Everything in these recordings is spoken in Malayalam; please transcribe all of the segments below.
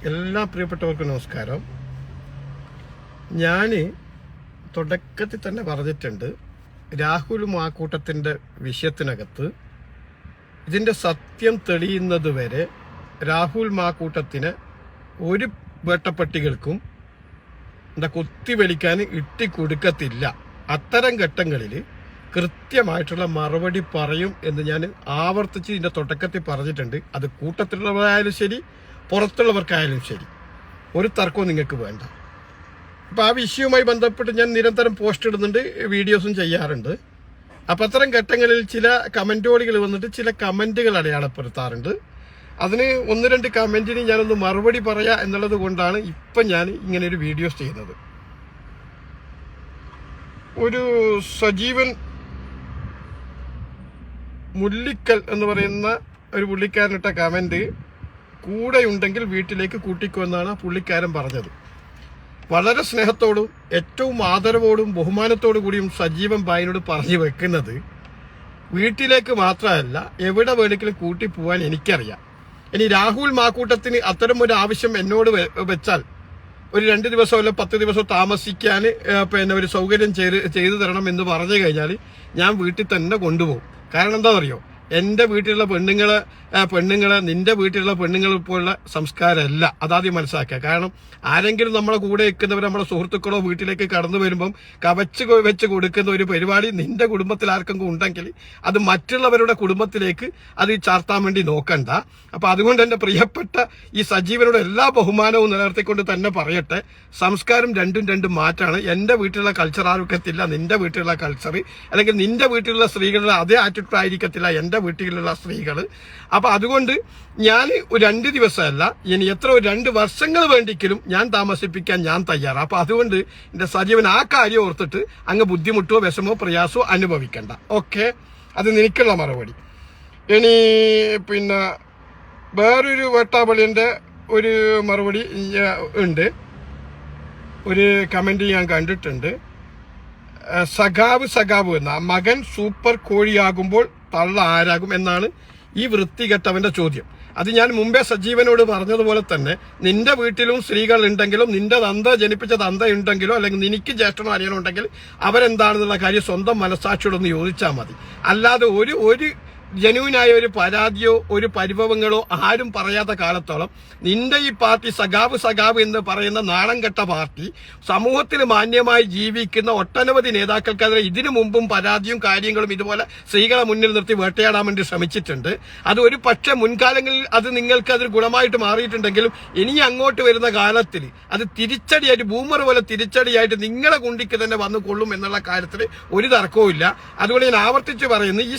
എല്ലാ പ്രിയപ്പെട്ടവർക്കും നമസ്കാരം. ഞാൻ തുടക്കത്തിൽ തന്നെ പറഞ്ഞിട്ടുണ്ട്, രാഹുൽ മാക്കൂട്ടത്തിൻ്റെ വിഷയത്തിനകത്ത് ഇതിൻ്റെ സത്യം തെളിയുന്നത് വരെ രാഹുൽ മാക്കൂട്ടത്തിന് ഒരു വേട്ടപ്പട്ടികൾക്കും കുത്തിവലിക്കാൻ ഇട്ടിക്കൊടുക്കത്തില്ല. അത്തരം ഘട്ടങ്ങളിൽ കൃത്യമായിട്ടുള്ള മറുപടി പറയും എന്ന് ഞാൻ ആവർത്തിച്ച് ഇതിൻ്റെ തുടക്കത്തിൽ പറഞ്ഞിട്ടുണ്ട്. അത് കൂട്ടത്തിലുള്ളവരായാലും ശരി, പുറത്തുള്ളവർക്കായാലും ശരി, ഒരു തർക്കവും നിങ്ങൾക്ക് വേണ്ട. അപ്പോൾ ആ വിഷയവുമായി ബന്ധപ്പെട്ട് ഞാൻ നിരന്തരം പോസ്റ്റ് ഇടുന്നുണ്ട്, വീഡിയോസും ചെയ്യാറുണ്ട്. അപ്പം അത്തരം ഘട്ടങ്ങളിൽ ചില കമൻറ്റോളികൾ വന്നിട്ട് ചില കമൻറ്റുകൾ അടയാളപ്പെടുത്താറുണ്ട്. അതിന് ഒന്ന് രണ്ട് കമൻറ്റിന് ഞാനൊന്ന് മറുപടി പറയാം എന്നുള്ളത് കൊണ്ടാണ് ഇപ്പം ഞാൻ ഇങ്ങനെ ഒരു വീഡിയോസ് ചെയ്യുന്നത്. ഒരു സജീവൻ മുല്ലിക്കൽ എന്ന് പറയുന്ന ഒരു പുള്ളിക്കാരനിട്ട കമൻറ്റ്, കൂടെയുണ്ടെങ്കിൽ വീട്ടിലേക്ക് കൂട്ടിക്കോ എന്നാണ് ആ പുള്ളിക്കാരൻ പറഞ്ഞത്. വളരെ സ്നേഹത്തോടും ഏറ്റവും ആദരവോടും ബഹുമാനത്തോടു കൂടിയും സജീവൻ ഭായിനോട് പറഞ്ഞു വെക്കുന്നത്, വീട്ടിലേക്ക് മാത്രമല്ല എവിടെ വേണമെങ്കിലും കൂട്ടി പോകാൻ എനിക്കറിയാം. ഇനി രാഹുൽ മാക്കൂട്ടത്തിന് അത്തരം ഒരു ആവശ്യം എന്നോട് വെച്ചാൽ ഒരു 2 ദിവസമോ അല്ല 10 ദിവസമോ താമസിക്കാൻ ഒരു സൗകര്യം ചെയ്തു തരണം എന്ന് പറഞ്ഞു കഴിഞ്ഞാൽ ഞാൻ വീട്ടിൽ തന്നെ കൊണ്ടുപോകും. കാരണം എന്താ പറയുക, എൻ്റെ വീട്ടിലുള്ള പെണ്ണുങ്ങളെ നിന്റെ വീട്ടിലുള്ള പെണ്ണുങ്ങൾ പോലുള്ള സംസ്കാരമല്ല. അതാദ്യം മനസ്സിലാക്കുക. കാരണം ആരെങ്കിലും നമ്മളെ കൂടെ നിൽക്കുന്നവർ, നമ്മളെ സുഹൃത്തുക്കളോ വീട്ടിലേക്ക് കടന്നു വരുമ്പം കവച്ച് വെച്ച് കൊടുക്കുന്ന ഒരു പരിപാടി നിന്റെ കുടുംബത്തിൽ ആർക്കെങ്കിലും ഉണ്ടെങ്കിൽ അത് മറ്റുള്ളവരുടെ കുടുംബത്തിലേക്ക് അത് ചാർത്താൻ വേണ്ടി നോക്കണ്ട. അപ്പൊ അതുകൊണ്ട് എൻ്റെ പ്രിയപ്പെട്ട ഈ സജീവനോട് എല്ലാ ബഹുമാനവും നിലനിർത്തിക്കൊണ്ട് തന്നെ പറയട്ടെ, സംസ്കാരം രണ്ടും മാറ്റാണ്. എൻ്റെ വീട്ടിലുള്ള കൾച്ചർ ആർക്കത്തില്ല നിന്റെ വീട്ടിലുള്ള കൾച്ചർ, അല്ലെങ്കിൽ നിന്റെ വീട്ടിലുള്ള സ്ത്രീകളുടെ അതേ ആറ്റിറ്റ്യൂഡ് ആയിരിക്കത്തില്ല എൻ്റെ വീട്ടിലുള്ള സ്ത്രീകൾ. അപ്പൊ അതുകൊണ്ട് ഞാൻ 2 ദിവസമല്ല, ഇനി എത്ര 2 വർഷങ്ങൾ വേണ്ടിക്കലും ഞാൻ താമസിപ്പിക്കാൻ ഞാൻ തയ്യാറാണ്. അപ്പൊ അതുകൊണ്ട് എന്റെ സജീവൻ ആ കാര്യം ഓർത്തിട്ട് അങ്ങ് ബുദ്ധിമുട്ടോ വിഷമോ പ്രയാസമോ അനുഭവിക്കണ്ട. ഓക്കെ, അത് നിനക്കുള്ള മറുപടി. ഇനി പിന്നെ വേറൊരു വേട്ടാവളിന്റെ ഒരു മറുപടി ഉണ്ട്. ഒരു കമന്റ് ഞാൻ കണ്ടിട്ടുണ്ട്. സഖാവ് എന്ന മകൻ സൂപ്പർ കോഴിയാകുമ്പോൾ തള്ള ആരാകും എന്നാണ് ഈ വൃത്തികെട്ടവന്റെ ചോദ്യം. അത് ഞാൻ മുമ്പേ സജീവനോട് പറഞ്ഞതുപോലെ തന്നെ, നിന്റെ വീട്ടിലും സ്ത്രീകൾ ഉണ്ടെങ്കിലും, നിന്റെ തന്ത ജനിപ്പിച്ച തന്ത ഉണ്ടെങ്കിലോ, അല്ലെങ്കിൽ നിനക്ക് ജ്യേഷ്ഠനോ അനിയനോ ഉണ്ടെങ്കിൽ അവരെന്താണെന്നുള്ള കാര്യം സ്വന്തം മനസ്സാക്ഷിയോടൊന്ന് ചോദിച്ചാൽ മതി. അല്ലാതെ ഒരു ജനുവിനായ ഒരു പരാതിയോ ഒരു പരിഭവങ്ങളോ ആരും പറയാത്ത കാലത്തോളം നിന്റെ ഈ പാർട്ടി സഖാവ് എന്ന് പറയുന്ന നാണം കെട്ട പാർട്ടി സമൂഹത്തിൽ മാന്യമായി ജീവിക്കുന്ന ഒട്ടനവധി നേതാക്കൾക്കെതിരെ ഇതിനു മുമ്പും പരാതിയും കാര്യങ്ങളും ഇതുപോലെ സ്ത്രീകളെ മുന്നിൽ നിർത്തി വേട്ടയാടാൻ വേണ്ടി ശ്രമിച്ചിട്ടുണ്ട്. അത് ഒരു പക്ഷേ മുൻകാലങ്ങളിൽ അത് നിങ്ങൾക്ക് അതൊരു ഗുണമായിട്ട് മാറിയിട്ടുണ്ടെങ്കിലും ഇനി അങ്ങോട്ട് വരുന്ന കാലത്തിൽ അത് തിരിച്ചടിയായിട്ട്, ബൂമർ പോലെ തിരിച്ചടിയായിട്ട് നിങ്ങളെ കുണ്ടിക്ക് തന്നെ വന്നു കൊള്ളും എന്നുള്ള കാര്യത്തിൽ ഒരു തർക്കവും ഇല്ല. അതുകൊണ്ട് ഞാൻ ആവർത്തിച്ച് പറയുന്നു, ഈ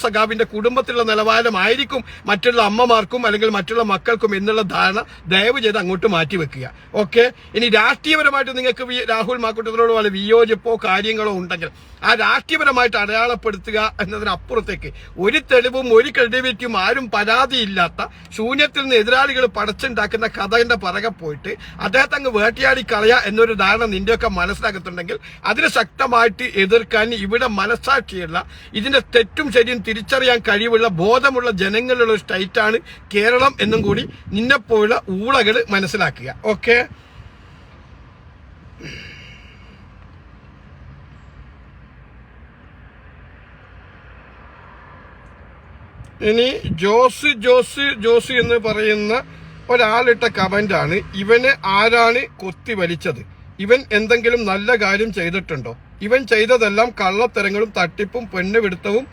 സഖാവിന്റെ കുടുംബത്തിലുള്ള നിലവാരമായിരിക്കും മറ്റുള്ള അമ്മമാർക്കും അല്ലെങ്കിൽ മറ്റുള്ള മക്കൾക്കും എന്നുള്ള ധാരണ ദയവ് ചെയ്ത് അങ്ങോട്ട് മാറ്റിവെക്കുക. ഓക്കെ, ഇനി രാഷ്ട്രീയപരമായിട്ട് നിങ്ങൾക്ക് രാഹുൽ മാക്കൂട്ടത്തിനോട് വളരെ വിയോജിപ്പോ കാര്യങ്ങളോ ഉണ്ടെങ്കിൽ ആ രാഷ്ട്രീയപരമായിട്ട് അടയാളപ്പെടുത്തുക എന്നതിനപ്പുറത്തേക്ക് ഒരു തെളിവും ഒരു ക്രെഡിബിലിറ്റിയും ആരും പരാതിയില്ലാത്ത ശൂന്യത്തിൽ നിന്ന് എതിരാളികൾ പടച്ചുണ്ടാക്കുന്ന കഥയുടെ പുറകെ പോയിട്ട് അദ്ദേഹത്തെ അങ്ങ് വേട്ടയാടി കളയുക എന്നൊരു ധാരണ നിന്റെയൊക്കെ മനസ്സിലാക്കുന്നുണ്ടെങ്കിൽ അതിന് ശക്തമായിട്ട് എതിർക്കാൻ ഇവിടെ മനസ്സാക്ഷിയുള്ള, ഇതിന്റെ തെറ്റും ശരിയും തിരിച്ചറിയാൻ കഴിവുള്ള ബോധമുള്ള ജനങ്ങളുള്ള ഒരു സ്റ്റേറ്റാണ് കേരളം എന്നും കൂടി നിന്നെപ്പോലുള്ള ഊളകൾ മനസ്സിലാക്കുക. ഓക്കെ, ഇനി ജോസ് എന്ന് പറയുന്ന ഒരാളിട്ട കമന്റാണ്, ഇവനെ ആരാണ് കൊത്തി വലിച്ചത്? ഇവൻ എന്തെങ്കിലും നല്ല കാര്യം ചെയ്തിട്ടുണ്ടോ? ഇവൻ ചെയ്തതെല്ലാം കള്ളത്തരങ്ങളും തട്ടിപ്പും പെണ്ണുപിടുത്തവും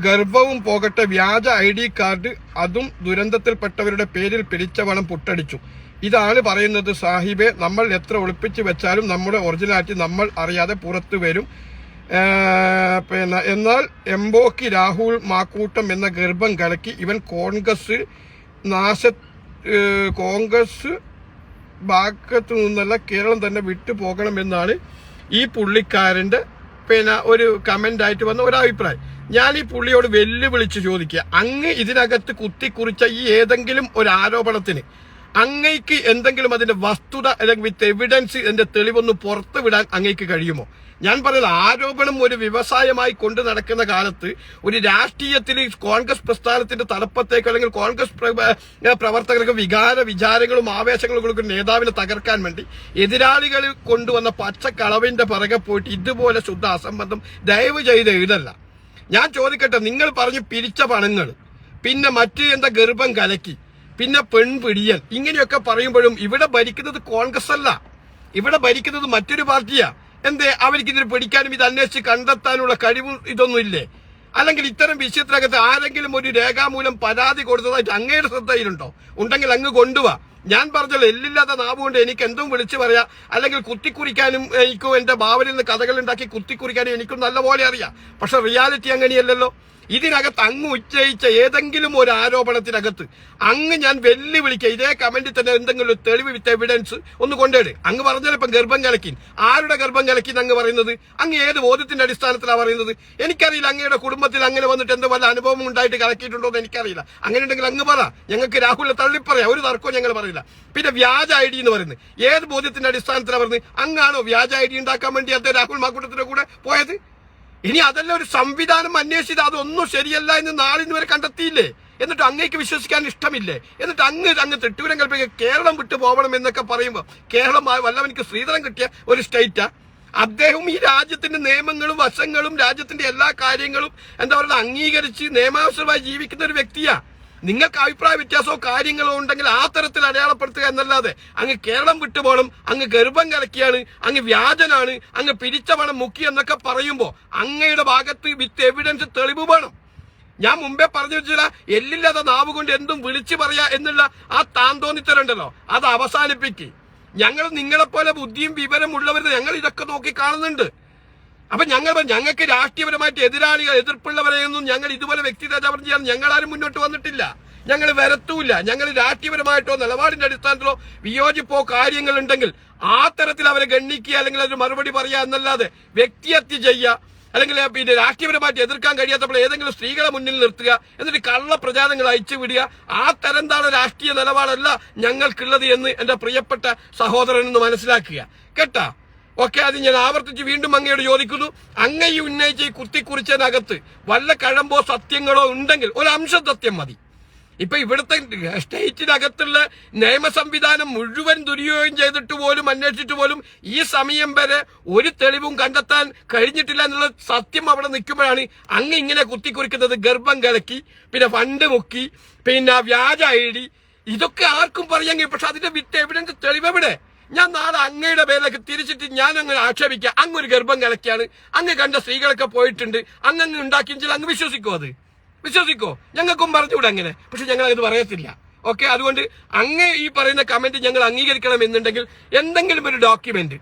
ഗർഭവും പോകട്ടെ, വ്യാജ ID കാർഡ്, അതും ദുരന്തത്തിൽപ്പെട്ടവരുടെ പേരിൽ പിരിച്ചവണം പുട്ടടിച്ചു. ഇതാണ് പറയുന്നത് സാഹിബെ. നമ്മൾ എത്ര ഒളിപ്പിച്ചു വെച്ചാലും നമ്മുടെ ഒറിജിനാലിറ്റി നമ്മൾ അറിയാതെ പുറത്തു വരും. എന്നാൽ എംബോക്കി രാഹുൽ മാക്കൂട്ടം എന്ന ഗർഭം കലക്കി ഇവൻ കോൺഗ്രസ് ഭാഗത്തു നിന്നല്ല കേരളം തന്നെ വിട്ടു പോകണമെന്നാണ് ഈ പുള്ളിക്കാരന്റെ ഒരു കമന്റ് ആയിട്ട് വന്ന ഒരഭിപ്രായം. ഞാൻ ഈ പുള്ളിയോട് വെല്ലുവിളിച്ച് ചോദിക്കുക, അങ്ങ് ഇതിനകത്ത് കുത്തിക്കുറിച്ച ഈ ഏതെങ്കിലും ഒരു ആരോപണത്തിന് അങ്ങയ്ക്ക് എന്തെങ്കിലും അതിന്റെ വസ്തുത അല്ലെങ്കിൽ വിത്ത് എവിഡൻസ് എന്റെ തെളിവൊന്ന് പുറത്തു വിടാൻ അങ്ങയ്ക്ക് കഴിയുമോ? ഞാൻ പറയുന്നത് ആരോപണം ഒരു വ്യവസായമായി കൊണ്ട് നടക്കുന്ന കാലത്ത് ഒരു രാഷ്ട്രീയത്തിൽ കോൺഗ്രസ് പ്രസ്ഥാനത്തിന്റെ തലപ്പത്തേക്ക് അല്ലെങ്കിൽ കോൺഗ്രസ് പ്രവർത്തകർക്ക് വിചാരങ്ങളും ആവേശങ്ങളും കൊടുക്കുന്ന നേതാവിനെ തകർക്കാൻ വേണ്ടി എതിരാളികൾ കൊണ്ടുവന്ന പച്ചക്കളവിന്റെ പിറകെ പോയിട്ട് ഇതുപോലെ ശുദ്ധ അസംബന്ധം ദയവ് ചെയ്ത് എഴുതല്ല. ഞാൻ ചോദിക്കട്ടെ, നിങ്ങൾ പറഞ്ഞു പിരിച്ച പണങ്ങൾ, പിന്നെ മറ്റ് ഗർഭം കലക്കി, പിന്നെ പെൺപിടിയൽ, ഇങ്ങനെയൊക്കെ പറയുമ്പോഴും ഇവിടെ ഭരിക്കുന്നത് കോൺഗ്രസ് അല്ല, ഇവിടെ ഭരിക്കുന്നത് മറ്റൊരു പാർട്ടിയാ. എന്തേ അവർക്ക് ഇതിന് പിടിക്കാനും ഇത് അന്വേഷിച്ച് കണ്ടെത്താനുള്ള കഴിവും ഇതൊന്നും ഇല്ലേ? അല്ലെങ്കിൽ ഇത്തരം വിഷയത്തിനകത്ത് ആരെങ്കിലും ഒരു രേഖാമൂലം പരാതി കൊടുത്തതായിട്ട് അങ്ങയുടെ ശ്രദ്ധയിലുണ്ടോ? ഉണ്ടെങ്കിൽ അങ്ങ് കൊണ്ടുപോവാ. ഞാൻ പറഞ്ഞല്ലോ, എല്ലില്ലാത്ത നാവുകൊണ്ട് എനിക്ക് എന്തും വിളിച്ചു പറയാം, അല്ലെങ്കിൽ കുത്തിക്കുറിക്കാനും എനിക്കും എന്റെ ഭാവനയിൽ നിന്ന് കഥകൾ ഉണ്ടാക്കി കുത്തിക്കുറിക്കാനും എനിക്കും നല്ലപോലെ അറിയാം. പക്ഷെ റിയാലിറ്റി അങ്ങനെയല്ലല്ലോ. ഇതിനകത്ത് അങ്ങ് ഉച്ചയിച്ച ഏതെങ്കിലും ഒരു ആരോപണത്തിനകത്ത് അങ്ങ് ഞാൻ വെല്ലുവിളിക്കുക, ഇതേ കമന്റിൽ തന്നെ എന്തെങ്കിലും ഒരു തെളിവ് വിത്ത് എവിഡൻസ് ഒന്ന് കൊണ്ടുവരും. അങ്ങ് പറഞ്ഞാൽ ഇപ്പം ഗർഭം കലക്കി, ആരുടെ ഗർഭം കലക്കി അങ്ങ് പറയുന്നത്? അങ്ങ് ഏത് ബോധ്യത്തിന്റെ അടിസ്ഥാനത്തിലാണ് പറയുന്നത്? എനിക്കറിയില്ല. അങ്ങയുടെ കുടുംബത്തിൽ അങ്ങനെ വന്നിട്ട് എന്ത് വല്ല അനുഭവം ഉണ്ടായിട്ട് കലക്കിയിട്ടുണ്ടോ എന്ന് എനിക്കറിയില്ല. അങ്ങനെ ഉണ്ടെങ്കിൽ അങ്ങ് പറ, ഞങ്ങൾക്ക് രാഹുലിനെ തള്ളിപ്പറയാം, ഒരു തർക്കവും ഞങ്ങൾ പറയില്ല. പിന്നെ വ്യാജ ഐ ഡി എന്ന് പറയുന്നത് ഏത് ബോധ്യത്തിന്റെ അടിസ്ഥാനത്തിലാണ് പറയുന്നത്? അങ്ങാണോ വ്യാജ ഐ ഡി ഉണ്ടാക്കാൻ വേണ്ടി അദ്ദേഹം രാഹുൽ മാക്കൂട്ടത്തിന്റെ കൂടെ പോയത്? ഇനി അതല്ല ഒരു സംവിധാനം അന്വേഷിച്ചത് അതൊന്നും ശരിയല്ല എന്ന് നാളിന് വരെ കണ്ടെത്തിയില്ലേ? എന്നിട്ട് അങ്ങേക്ക് വിശ്വസിക്കാൻ ഇഷ്ടമില്ലേ? എന്നിട്ട് അങ്ങ് തെട്ടൂരം കൽപ്പിക്കുക കേരളം വിട്ടു പോകണം എന്നൊക്കെ പറയുമ്പോൾ കേരളം വല്ലവനിക്ക് ശ്രീധരൻ കിട്ടിയ ഒരു സ്റ്റേറ്റാ? അദ്ദേഹം ഈ രാജ്യത്തിന്റെ നിയമങ്ങളും വശങ്ങളും രാജ്യത്തിന്റെ എല്ലാ കാര്യങ്ങളും അംഗീകരിച്ച് നിയമാനുസൃതമായി ജീവിക്കുന്ന ഒരു വ്യക്തിയാ. നിങ്ങൾക്ക് അഭിപ്രായ വ്യത്യാസമോ കാര്യങ്ങളോ ഉണ്ടെങ്കിൽ ആ തരത്തിൽ അടയാളപ്പെടുത്തുക എന്നല്ലാതെ അങ്ങ് കേരളം വിട്ടുപോകണം, അങ്ങ് ഗർഭം കലക്കിയാണ്, അങ്ങ് വ്യാജനാണ്, അങ്ങ് പിരിച്ച പണം മുക്കി എന്നൊക്കെ പറയുമ്പോൾ അങ്ങയുടെ ഭാഗത്ത് വിത്ത് എവിഡൻസ് തെളിവ് വേണം. ഞാൻ മുമ്പേ പറഞ്ഞു വെച്ചാൽ എല്ലില്ലാത്ത നാവ് കൊണ്ട് എന്തും വിളിച്ചു പറയാ എന്നുള്ള ആ താന്തോന്നിത്തരുണ്ടല്ലോ, അത് അവസാനിപ്പിക്കുക. ഞങ്ങൾ നിങ്ങളെപ്പോലെ ബുദ്ധിയും വിവരമുള്ളവർ ഞങ്ങൾ ഇതൊക്കെ നോക്കി കാണുന്നുണ്ട്. അപ്പൊ ഞങ്ങൾക്ക് രാഷ്ട്രീയപരമായിട്ട് എതിർപ്പുള്ളവരെയൊന്നും ഞങ്ങൾ ഇതുപോലെ വ്യക്തിഗതം ചെയ്യാൻ ഞങ്ങളാരും മുന്നോട്ട് വന്നിട്ടില്ല, ഞങ്ങൾ വരത്തൂല്ല. ഞങ്ങൾ രാഷ്ട്രീയപരമായിട്ടോ നിലപാടിന്റെ അടിസ്ഥാനത്തിലോ വിയോജിപ്പോ കാര്യങ്ങൾ ഉണ്ടെങ്കിൽ ആ തരത്തിൽ അവരെ ഗണ്ണിക്കുക, അല്ലെങ്കിൽ അതിന് മറുപടി പറയുക എന്നല്ലാതെ വ്യക്തിഹത്യ ചെയ്യുക, അല്ലെങ്കിൽ പിന്നെ രാഷ്ട്രീയപരമായിട്ട് എതിർക്കാൻ കഴിയാത്തപ്പോൾ ഏതെങ്കിലും സ്ത്രീകളെ മുന്നിൽ നിർത്തുക, എന്നിട്ട് കള്ള പ്രചാരണങ്ങൾ അയച്ചുവിടുക, ആ തരംതാണ് രാഷ്ട്രീയ നിലപാടല്ല ഞങ്ങൾക്കുള്ളത് എന്ന് എന്റെ പ്രിയപ്പെട്ട സഹോദരൻ എന്ന് മനസ്സിലാക്കുക കേട്ടാ. ഓക്കെ, അത് ഞാൻ ആവർത്തിച്ച് വീണ്ടും അങ്ങയോട് ചോദിക്കുന്നു. അങ്ങ ഈ ഉന്നയിച്ച് ഈ കുത്തിക്കുറിച്ചതിനകത്ത് വല്ല കഴമ്പോ സത്യങ്ങളോ ഉണ്ടെങ്കിൽ ഒരു അംശം സത്യം മതി. ഇപ്പൊ ഇവിടുത്തെ സ്റ്റേറ്റിനകത്തുള്ള നിയമ സംവിധാനം മുഴുവൻ ദുരുപയോഗം ചെയ്തിട്ട് പോലും അന്വേഷിച്ചിട്ട് പോലും ഈ സമയം വരെ ഒരു തെളിവും കണ്ടെത്താൻ കഴിഞ്ഞിട്ടില്ല എന്നുള്ള സത്യം അവിടെ നിൽക്കുമ്പോഴാണ് അങ്ങ് ഇങ്ങനെ കുത്തിക്കുറിക്കുന്നത്. ഗർഭം കലക്കി, പിന്നെ ഫണ്ട് മുക്കി, പിന്നെ വ്യാജ ഐ ഡി, ഇതൊക്കെ ആർക്കും പറയാമെങ്കിൽ പക്ഷെ അതിന്റെ വിത്ത് എവിഡൻസ് തെളിവെവിടെ? ഞാൻ നാളെ അങ്ങയുടെ പേരിലേക്ക് തിരിച്ചിട്ട് ഞാൻ അങ്ങനെ ആക്ഷേപിക്കുക, അങ്ങൊരു ഗർഭം കലക്കിയാണ്, അങ്ങ് കണ്ട സ്ത്രീകളൊക്കെ പോയിട്ടുണ്ട്, അങ്ങ് ഉണ്ടാക്കിയെങ്കിൽ അങ്ങ് വിശ്വസിക്കോ? അത് വിശ്വസിക്കോ? ഞങ്ങൾക്കും പറഞ്ഞുകൂടെ അങ്ങനെ? പക്ഷെ ഞങ്ങൾ അത് പറയത്തില്ല. ഓക്കെ, അതുകൊണ്ട് അങ്ങ് ഈ പറയുന്ന കമന്റ് ഞങ്ങൾ അംഗീകരിക്കണം എന്നുണ്ടെങ്കിൽ എന്തെങ്കിലും ഒരു ഡോക്യുമെന്റ്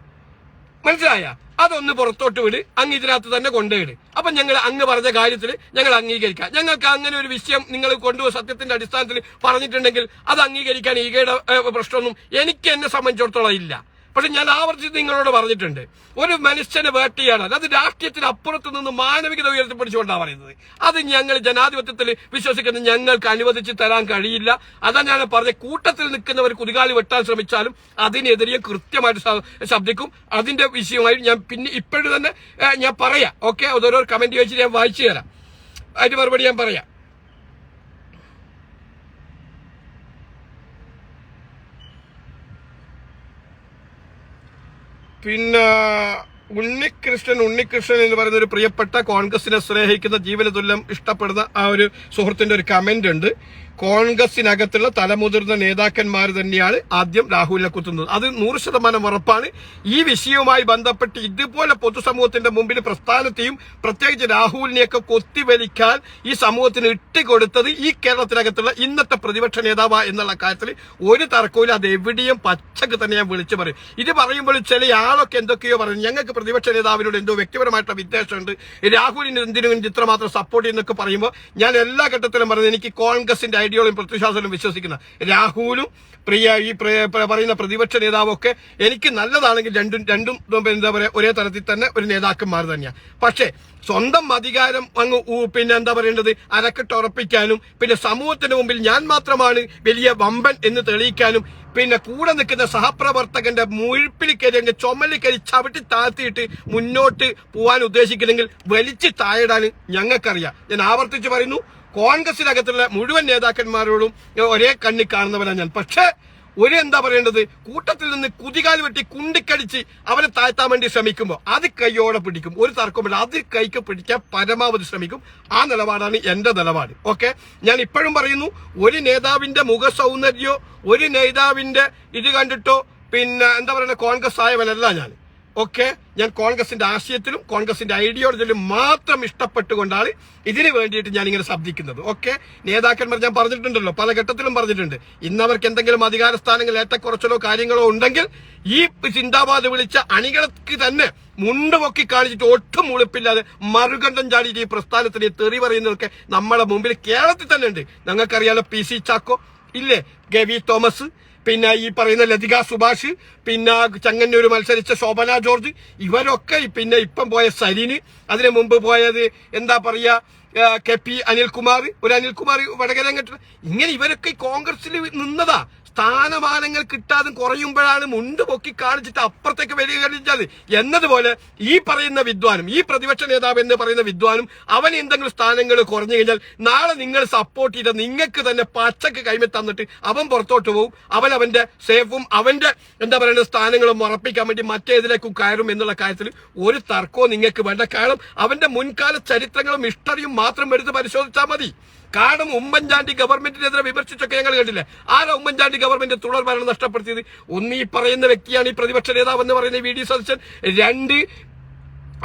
മനസ്സിലായ അതൊന്ന് പുറത്തോട്ട് വിട്, അങ്ങ് ഇതിനകത്ത് തന്നെ കൊണ്ടുവിട്. അപ്പൊ ഞങ്ങൾ അങ്ങ് പറഞ്ഞ കാര്യത്തിൽ ഞങ്ങൾ അംഗീകരിക്കാം. ഞങ്ങൾക്ക് അങ്ങനെ ഒരു വിഷയം നിങ്ങൾ കൊണ്ടുപോയി സത്യത്തിന്റെ അടിസ്ഥാനത്തിൽ പറഞ്ഞിട്ടുണ്ടെങ്കിൽ അത് അംഗീകരിക്കാൻ ഈഗയുടെ പ്രശ്നമൊന്നും എനിക്ക് എന്നെ സംബന്ധിച്ചിടത്തോളം ഇല്ല. പക്ഷെ ഞാൻ ആവർത്തിച്ച് നിങ്ങളോട് പറഞ്ഞിട്ടുണ്ട്, ഒരു മനുഷ്യനെ വേട്ടയാണ്, അത് രാഷ്ട്രീയത്തിന് അപ്പുറത്തു നിന്ന് മാനവികത ഉയർത്തിപ്പിടിച്ചുകൊണ്ടാണ് പറയുന്നത്. അത് ഞങ്ങൾ ജനാധിപത്യത്തിൽ വിശ്വസിക്കുന്ന ഞങ്ങൾക്ക് അനുവദിച്ച് തരാൻ കഴിയില്ല. അതാ ഞാൻ പറഞ്ഞ, കൂട്ടത്തിൽ നിൽക്കുന്നവർ കുതികാലി വെട്ടാൻ ശ്രമിച്ചാലും അതിനെതിരെ കൃത്യമായിട്ട് ശബ്ദിക്കും. അതിന്റെ വിഷയമായി ഞാൻ പിന്നെ ഇപ്പോഴും തന്നെ ഞാൻ പറയാം. ഓക്കെ, ഓരോ കമന്റ് വെച്ച് ഞാൻ വായിച്ചു തരാം, അതിന് മറുപടി ഞാൻ പറയാം. പിന്നെ ഉണ്ണികൃഷ്ണൻ എന്ന് പറയുന്ന ഒരു പ്രിയപ്പെട്ട കോൺഗ്രസിനെ സ്നേഹിക്കുന്ന ജീവന തുല്യം ഇഷ്ടപ്പെടുന്ന ആ ഒരു സുഹൃത്തിന്റെ ഒരു കമന്റ് ഉണ്ട്. കോൺഗ്രസിനകത്തുള്ള തലമുതിർന്ന നേതാക്കന്മാർ തന്നെയാണ് ആദ്യം രാഹുലിനെ കുത്തുന്നത്. അത് 100% ഉറപ്പാണ്. ഈ വിഷയവുമായി ബന്ധപ്പെട്ട് ഇതുപോലെ പൊതുസമൂഹത്തിന്റെ മുമ്പിൽ പ്രസ്ഥാനത്തെയും പ്രത്യേകിച്ച് രാഹുലിനെയൊക്കെ കൊത്തിവലിക്കാൻ ഈ സമൂഹത്തിന് ഇട്ടുകൊടുത്തത് ഈ കേരളത്തിനകത്തുള്ള ഇന്നത്തെ പ്രതിപക്ഷ നേതാവ് എന്നുള്ള കാര്യത്തിൽ ഒരു തർക്കവും. അത് എവിടെയും പച്ചക്ക് തന്നെ ഞാൻ വിളിച്ചു പറയും. ഇത് പറയുമ്പോൾ ചില ആളൊക്കെ എന്തൊക്കെയോ പറയും, ഞങ്ങൾക്ക് പ്രതിപക്ഷ നേതാവിനോട് എന്തോ വ്യക്തിപരമായിട്ടുള്ള വിദ്വേഷമുണ്ട്, രാഹുലിന് എന്തിനും ഇത്രമാത്രം സപ്പോർട്ട് ചെയ്യുന്നൊക്കെ പറയുമ്പോൾ ഞാൻ എല്ലാ ഘട്ടത്തിലും പറയുന്നത്, എനിക്ക് കോൺഗ്രസിന്റെ ഐഡിയോളും പ്രത്യശാസനം വിശ്വസിക്കുന്ന രാഹുലും ഈ പറയുന്ന പ്രതിപക്ഷ നേതാവൊക്കെ എനിക്ക് നല്ലതാണെങ്കിൽ രണ്ടും എന്താ പറയുക ഒരേ തരത്തിൽ തന്നെ ഒരു നേതാക്കന്മാർ തന്നെയാണ്. പക്ഷേ സ്വന്തം അധികാരം അങ്ങ് പിന്നെ എന്താ പറയേണ്ടത് അരക്കെട്ടുറപ്പിക്കാനും പിന്നെ സമൂഹത്തിന് മുമ്പിൽ ഞാൻ മാത്രമാണ് വലിയ വമ്പൻ എന്ന് തെളിയിക്കാനും പിന്നെ കൂടെ നിൽക്കുന്ന സഹപ്രവർത്തകന്റെ മുഴുപ്പിൽ കയറി ചുമലിൽ കയറി ചവിട്ടി താഴ്ത്തിയിട്ട് മുന്നോട്ട് പോകാൻ ഉദ്ദേശിക്കുന്നെങ്കിൽ വലിച്ചു താഴെടാൻ ഞങ്ങൾക്കറിയാം. ഞാൻ ആവർത്തിച്ച് പറയുന്നു, കോൺഗ്രസിനകത്തുള്ള മുഴുവൻ നേതാക്കന്മാരോടും ഒരേ കണ്ണി കാണുന്നവനാണ് ഞാൻ. പക്ഷേ എന്താ പറയേണ്ടത്, കൂട്ടത്തിൽ നിന്ന് കുതികാൽ വെട്ടി കുണ്ടിക്കടിച്ച് അവരെ താഴ്ത്താൻ വേണ്ടി ശ്രമിക്കുമ്പോൾ അത് കൈയോടെ പിടിക്കും, ഒരു തർക്കമില്ല, അത് കൈക്ക് പിടിക്കാൻ പരമാവധി ശ്രമിക്കും. ആ നിലപാടാണ് എന്റെ നിലപാട്. ഓക്കെ, ഞാൻ ഇപ്പോഴും പറയുന്നു, ഒരു നേതാവിന്റെ മുഖ സൗന്ദര്യോ ഒരു നേതാവിന്റെ ഇത് കണ്ടിട്ടോ പിന്നെ എന്താ പറയുക കോൺഗ്രസ് ആയവനല്ല ഞാൻ. ഓക്കെ, ഞാൻ കോൺഗ്രസിന്റെ ആശയത്തിലും കോൺഗ്രസിന്റെ ഐഡിയോളജിയിലും മാത്രം ഇഷ്ടപ്പെട്ടുകൊണ്ടാണ് ഇതിനു വേണ്ടിയിട്ട് ഞാൻ ഇങ്ങനെ ശബ്ദിക്കുന്നത്. ഓക്കെ, നേതാക്കന്മാർ ഞാൻ പറഞ്ഞിട്ടുണ്ടല്ലോ, പല ഘട്ടത്തിലും പറഞ്ഞിട്ടുണ്ട്, ഇന്നവർക്ക് എന്തെങ്കിലും അധികാര സ്ഥാനങ്ങൾ ഏറ്റക്കുറച്ചിലോ കാര്യങ്ങളോ ഉണ്ടെങ്കിൽ ഈ ചിന്താബാധ വിളിച്ച അണികൾക്ക് തന്നെ മുണ്ടുപൊക്കി കാണിച്ചിട്ട് ഒട്ടും ഉളുപ്പില്ലാതെ മറുകണ്ഠം ചാടിയിട്ട് ഈ പ്രസ്ഥാനത്തിന് തെറി പറയുന്നതൊക്കെ നമ്മളെ മുമ്പിൽ കേരളത്തിൽ തന്നെ ഉണ്ട്. ഞങ്ങൾക്കറിയാലോ, PC ചാക്കോ ഇല്ലേ, ഗവി തോമസ്, പിന്നെ ഈ പറയുന്ന ലതിക സുഭാഷ്, പിന്നെ ചങ്ങന്നൂർ മത്സരിച്ച ശോഭന ജോർജ്, ഇവരൊക്കെ പിന്നെ ഇപ്പം പോയ സരീന്, അതിനു മുമ്പ് പോയത് എന്താ പറയാ KP അനിൽകുമാർ, ഒരു അനിൽകുമാർ വടകരങ്ങട്ട്, ഇങ്ങനെ ഇവരൊക്കെ കോൺഗ്രസിൽ നിന്നതാ. സ്ഥാനമാനങ്ങൾ കിട്ടാതെ കുറയുമ്പോഴാണ് മുണ്ട് പൊക്കി കാണിച്ചിട്ട് അപ്പുറത്തേക്ക് വലിയ കളിച്ചത് എന്നതുപോലെ ഈ പറയുന്ന വിദ്വാനും ഈ പ്രതിപക്ഷ നേതാവ് എന്ന് പറയുന്ന വിദ്വാനും അവൻ എന്തെങ്കിലും സ്ഥാനങ്ങൾ കുറഞ്ഞു കഴിഞ്ഞാൽ നാളെ നിങ്ങൾ സപ്പോർട്ട് ചെയ്ത നിങ്ങൾക്ക് തന്നെ പച്ചക്ക് കൈമ തന്നിട്ട് അവൻ പുറത്തോട്ട് പോകും. അവൻ അവന്റെ സേഫും അവന്റെ എന്താ പറയുന്ന സ്ഥാനങ്ങളും ഉറപ്പിക്കാൻ വേണ്ടി മറ്റേതിലേക്കും കയറും എന്നുള്ള കാര്യത്തിൽ ഒരു തർക്കവും നിങ്ങൾക്ക് വേണ്ട. കാരണം അവന്റെ മുൻകാല ചരിത്രങ്ങളും ഹിസ്റ്ററിയും മാത്രം എടുത്ത് പരിശോധിച്ചാൽ മതി. കാരണം ഉമ്മൻചാണ്ടി ഗവൺമെന്റിനെതിരെ വിമർശിച്ചൊക്കെ ഞങ്ങൾ കണ്ടില്ലേ, ആരാ ഉമ്മൻചാണ്ടി ഗവൺമെന്റ് തുടർ ഭരണം നഷ്ടപ്പെടുത്തിയത്? ഒന്ന് ഈ പറയുന്ന വ്യക്തിയാണ്, ഈ പ്രതിപക്ഷ നേതാവ് എന്ന് പറയുന്ന VD സതീശൻ. 2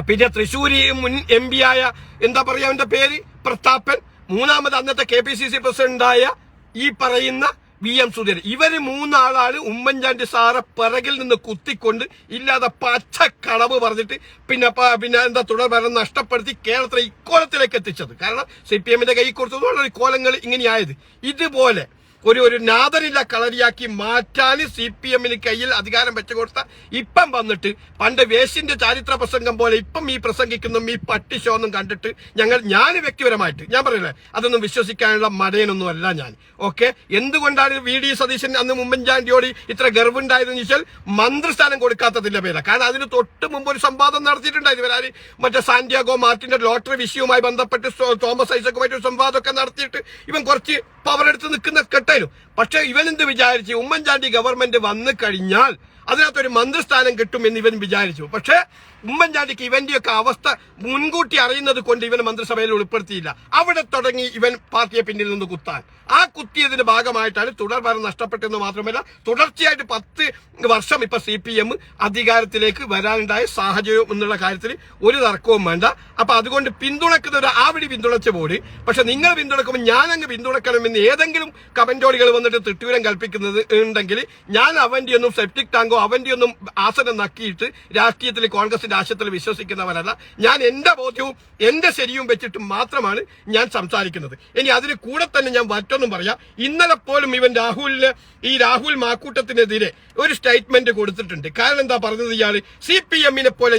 പിന്നെ തൃശ്ശൂർ മുൻ MP ആയ എന്താ പറയാ അവന്റെ പേര് പ്രതാപൻ. 3ാമത് അന്നത്തെ KPCC പ്രസിഡന്റായ ഈ പറയുന്ന VM സുധീരൻ. ഇവര് 3 ആളാണ് ഉമ്മൻചാണ്ടി സാറെ പിറകിൽ നിന്ന് കുത്തിക്കൊണ്ട് ഇല്ലാതെ പച്ച കളവ് പറഞ്ഞിട്ട് പിന്നെ എന്താ തുടർ ഭരണം നഷ്ടപ്പെടുത്തി കേരളത്തിലെ ഇക്കോലത്തിലേക്ക് എത്തിച്ചത്. കാരണം CPM-ന്റെ കൈ കൊടുത്തതുകൊണ്ടാണ് കോലങ്ങൾ ഇങ്ങനെയായത്. ഇതുപോലെ ഒരു നാദനില്ല കളരിയാക്കി മാറ്റാൻ CPM-ന് കയ്യിൽ അധികാരം വെച്ചുകൊടുത്ത ഇപ്പം വന്നിട്ട് പണ്ട് വേശിന്റെ ചരിത്ര പ്രസംഗം പോലെ ഇപ്പം ഈ പ്രസംഗിക്കുന്ന ഈ പട്ടിഷോ ഒന്നും കണ്ടിട്ട് ഞാൻ വ്യക്തിപരമായിട്ട് ഞാൻ പറയില്ലേ, അതൊന്നും വിശ്വസിക്കാനുള്ള മടയനൊന്നും അല്ല ഞാൻ. ഓക്കെ, എന്തുകൊണ്ടാണ് VD സതീശൻ അന്ന് ഉമ്മൻചാണ്ടിയോട് ഇത്ര ഗർവുണ്ടായതെന്ന് വെച്ചാൽ മന്ത്രിസ്ഥാനം കൊടുക്കാത്തതിന്റെ പേരാ. കാരണം അതിന് തൊട്ട് മുമ്പ് ഒരു സംവാദം നടത്തിയിട്ടുണ്ടായിരുന്നു ഇവരാര്, മറ്റേ സാന്റിയാഗോ മാർട്ടിന്റെ ലോട്ടറി വിഷയവുമായി ബന്ധപ്പെട്ട് തോമസ് ഐസക്കുമായിട്ട് ഒരു സംവാദമൊക്കെ നടത്തിയിട്ട് ഇവൻ കുറച്ച് പവർ എടുത്ത് നിൽക്കുന്ന കെട്ടായിരുന്നു. പക്ഷെ ഇവൻ എന്ത് വിചാരിച്ചു, ഉമ്മൻചാണ്ടി ഗവൺമെന്റ് വന്നു കഴിഞ്ഞാൽ അതിനകത്തൊരു മന്ത്രിസ്ഥാനം കിട്ടും എന്ന് ഇവൻ വിചാരിച്ചു. പക്ഷെ ഉമ്മൻചാണ്ടിക്ക് ഇവന്റെയൊക്കെ അവസ്ഥ മുൻകൂട്ടി അറിയുന്നത് കൊണ്ട് ഇവൻ മന്ത്രിസഭയിൽ ഉൾപ്പെടുത്തിയില്ല. അവിടെ തുടങ്ങി ഇവൻ പാർട്ടിയെ പിന്നിൽ നിന്ന് കുത്താൻ. ആ കുത്തിയതിന്റെ ഭാഗമായിട്ടാണ് തുടർ ഭരണം നഷ്ടപ്പെട്ടെന്ന് മാത്രമല്ല തുടർച്ചയായിട്ട് 10 വർഷം ഇപ്പൊ CPM അധികാരത്തിലേക്ക് വരാനുണ്ടായ സാഹചര്യം എന്നുള്ള കാര്യത്തിൽ ഒരു തർക്കവും വേണ്ട. അപ്പൊ അതുകൊണ്ട് പിന്തുണക്കുന്നവർ ആവിടി പിന്തുണച്ച് പോടി. പക്ഷെ നിങ്ങൾ പിന്തുണക്കുമ്പോൾ ഞാൻ അങ്ങ് പിന്തുണക്കണമെന്ന് ഏതെങ്കിലും കമന്റോടികൾ വന്നിട്ട് തിട്ടൂരം കൽപ്പിക്കുന്നത് ഉണ്ടെങ്കിൽ ഞാൻ അവന്റെ ഒന്നും സെപ്റ്റിക് ടാങ്കോ അവന്റെ ഒന്നും ആസനം നക്കിയിട്ട് രാഷ്ട്രീയത്തിൽ കോൺഗ്രസിന്റെ ആശയത്തിൽ വിശ്വസിക്കുന്നവരല്ല. ഞാൻ എന്റെ ബോധ്യവും എന്റെ ശരിയും വെച്ചിട്ട് മാത്രമാണ് ഞാൻ സംസാരിക്കുന്നത്. ഇനി അതിന് കൂടെ തന്നെ ഞാൻ മറ്റൊന്നും പറയാം. ഇന്നലെ പോലും ഇവൻ രാഹുൽ മാക്കൂട്ടത്തിനെതിരെ ഒരു സ്റ്റേറ്റ്മെന്റ് കൊടുത്തിട്ടുണ്ട്. കാരണം എന്താ പറഞ്ഞത്, ഇയാള് CPM-നെ പോലെ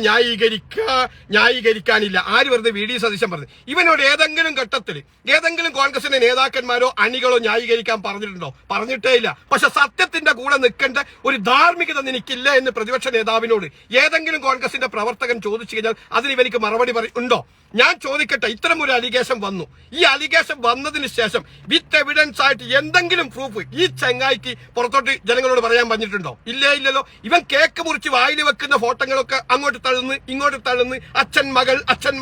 ന്യായീകരിക്കാനില്ല. ആര് വെറുതെ VD സതീശൻ പറഞ്ഞു. ഇവനോട് ഏതെങ്കിലും ഘട്ടത്തിൽ ഏതെങ്കിലും കോൺഗ്രസിന്റെ നേതാക്കന്മാരോ അണികളോ ന്യായീകരിക്കാൻ പറഞ്ഞിട്ടുണ്ടോ? പറഞ്ഞിട്ടേ ഇല്ല. പക്ഷെ സത്യത്തിന്റെ കൂടെ നിൽക്കേണ്ട ഒരു ധാർമ്മികത നിനക്കില്ല എന്ന് പ്രതിപക്ഷ നേതാവിനോട് ഏതെങ്കിലും കോൺഗ്രസിന്റെ പ്രവർത്തകൻ ചോദിച്ചു കഴിഞ്ഞാൽ അതിന് ഇവനിക്ക് മറുപടി ഉണ്ടോ? ഞാൻ ചോദിക്കട്ടെ, ഇത്തരം ഒരു അലിഗേഷൻ വന്നു. ഈ അലിഗേഷൻ വന്നതിന് ശേഷം വിത്ത് എവിഡൻസ് ആയിട്ട് എന്തെങ്കിലും പ്രൂഫ് ഈ ചങ്ങായിക്ക് പുറത്തോട്ട് ജനങ്ങളോട് പറയാൻ പറഞ്ഞിട്ടുണ്ടോ? ഇല്ലല്ലോ. ഇവൻ കേക്ക് മുറിച്ച് വായിൽ വെക്കുന്ന ഫോട്ടോകളൊക്കെ അങ്ങോട്ട് തള്ളുന്നു ഇങ്ങോട്ട് തള്ളുന്നു, അച്ഛൻ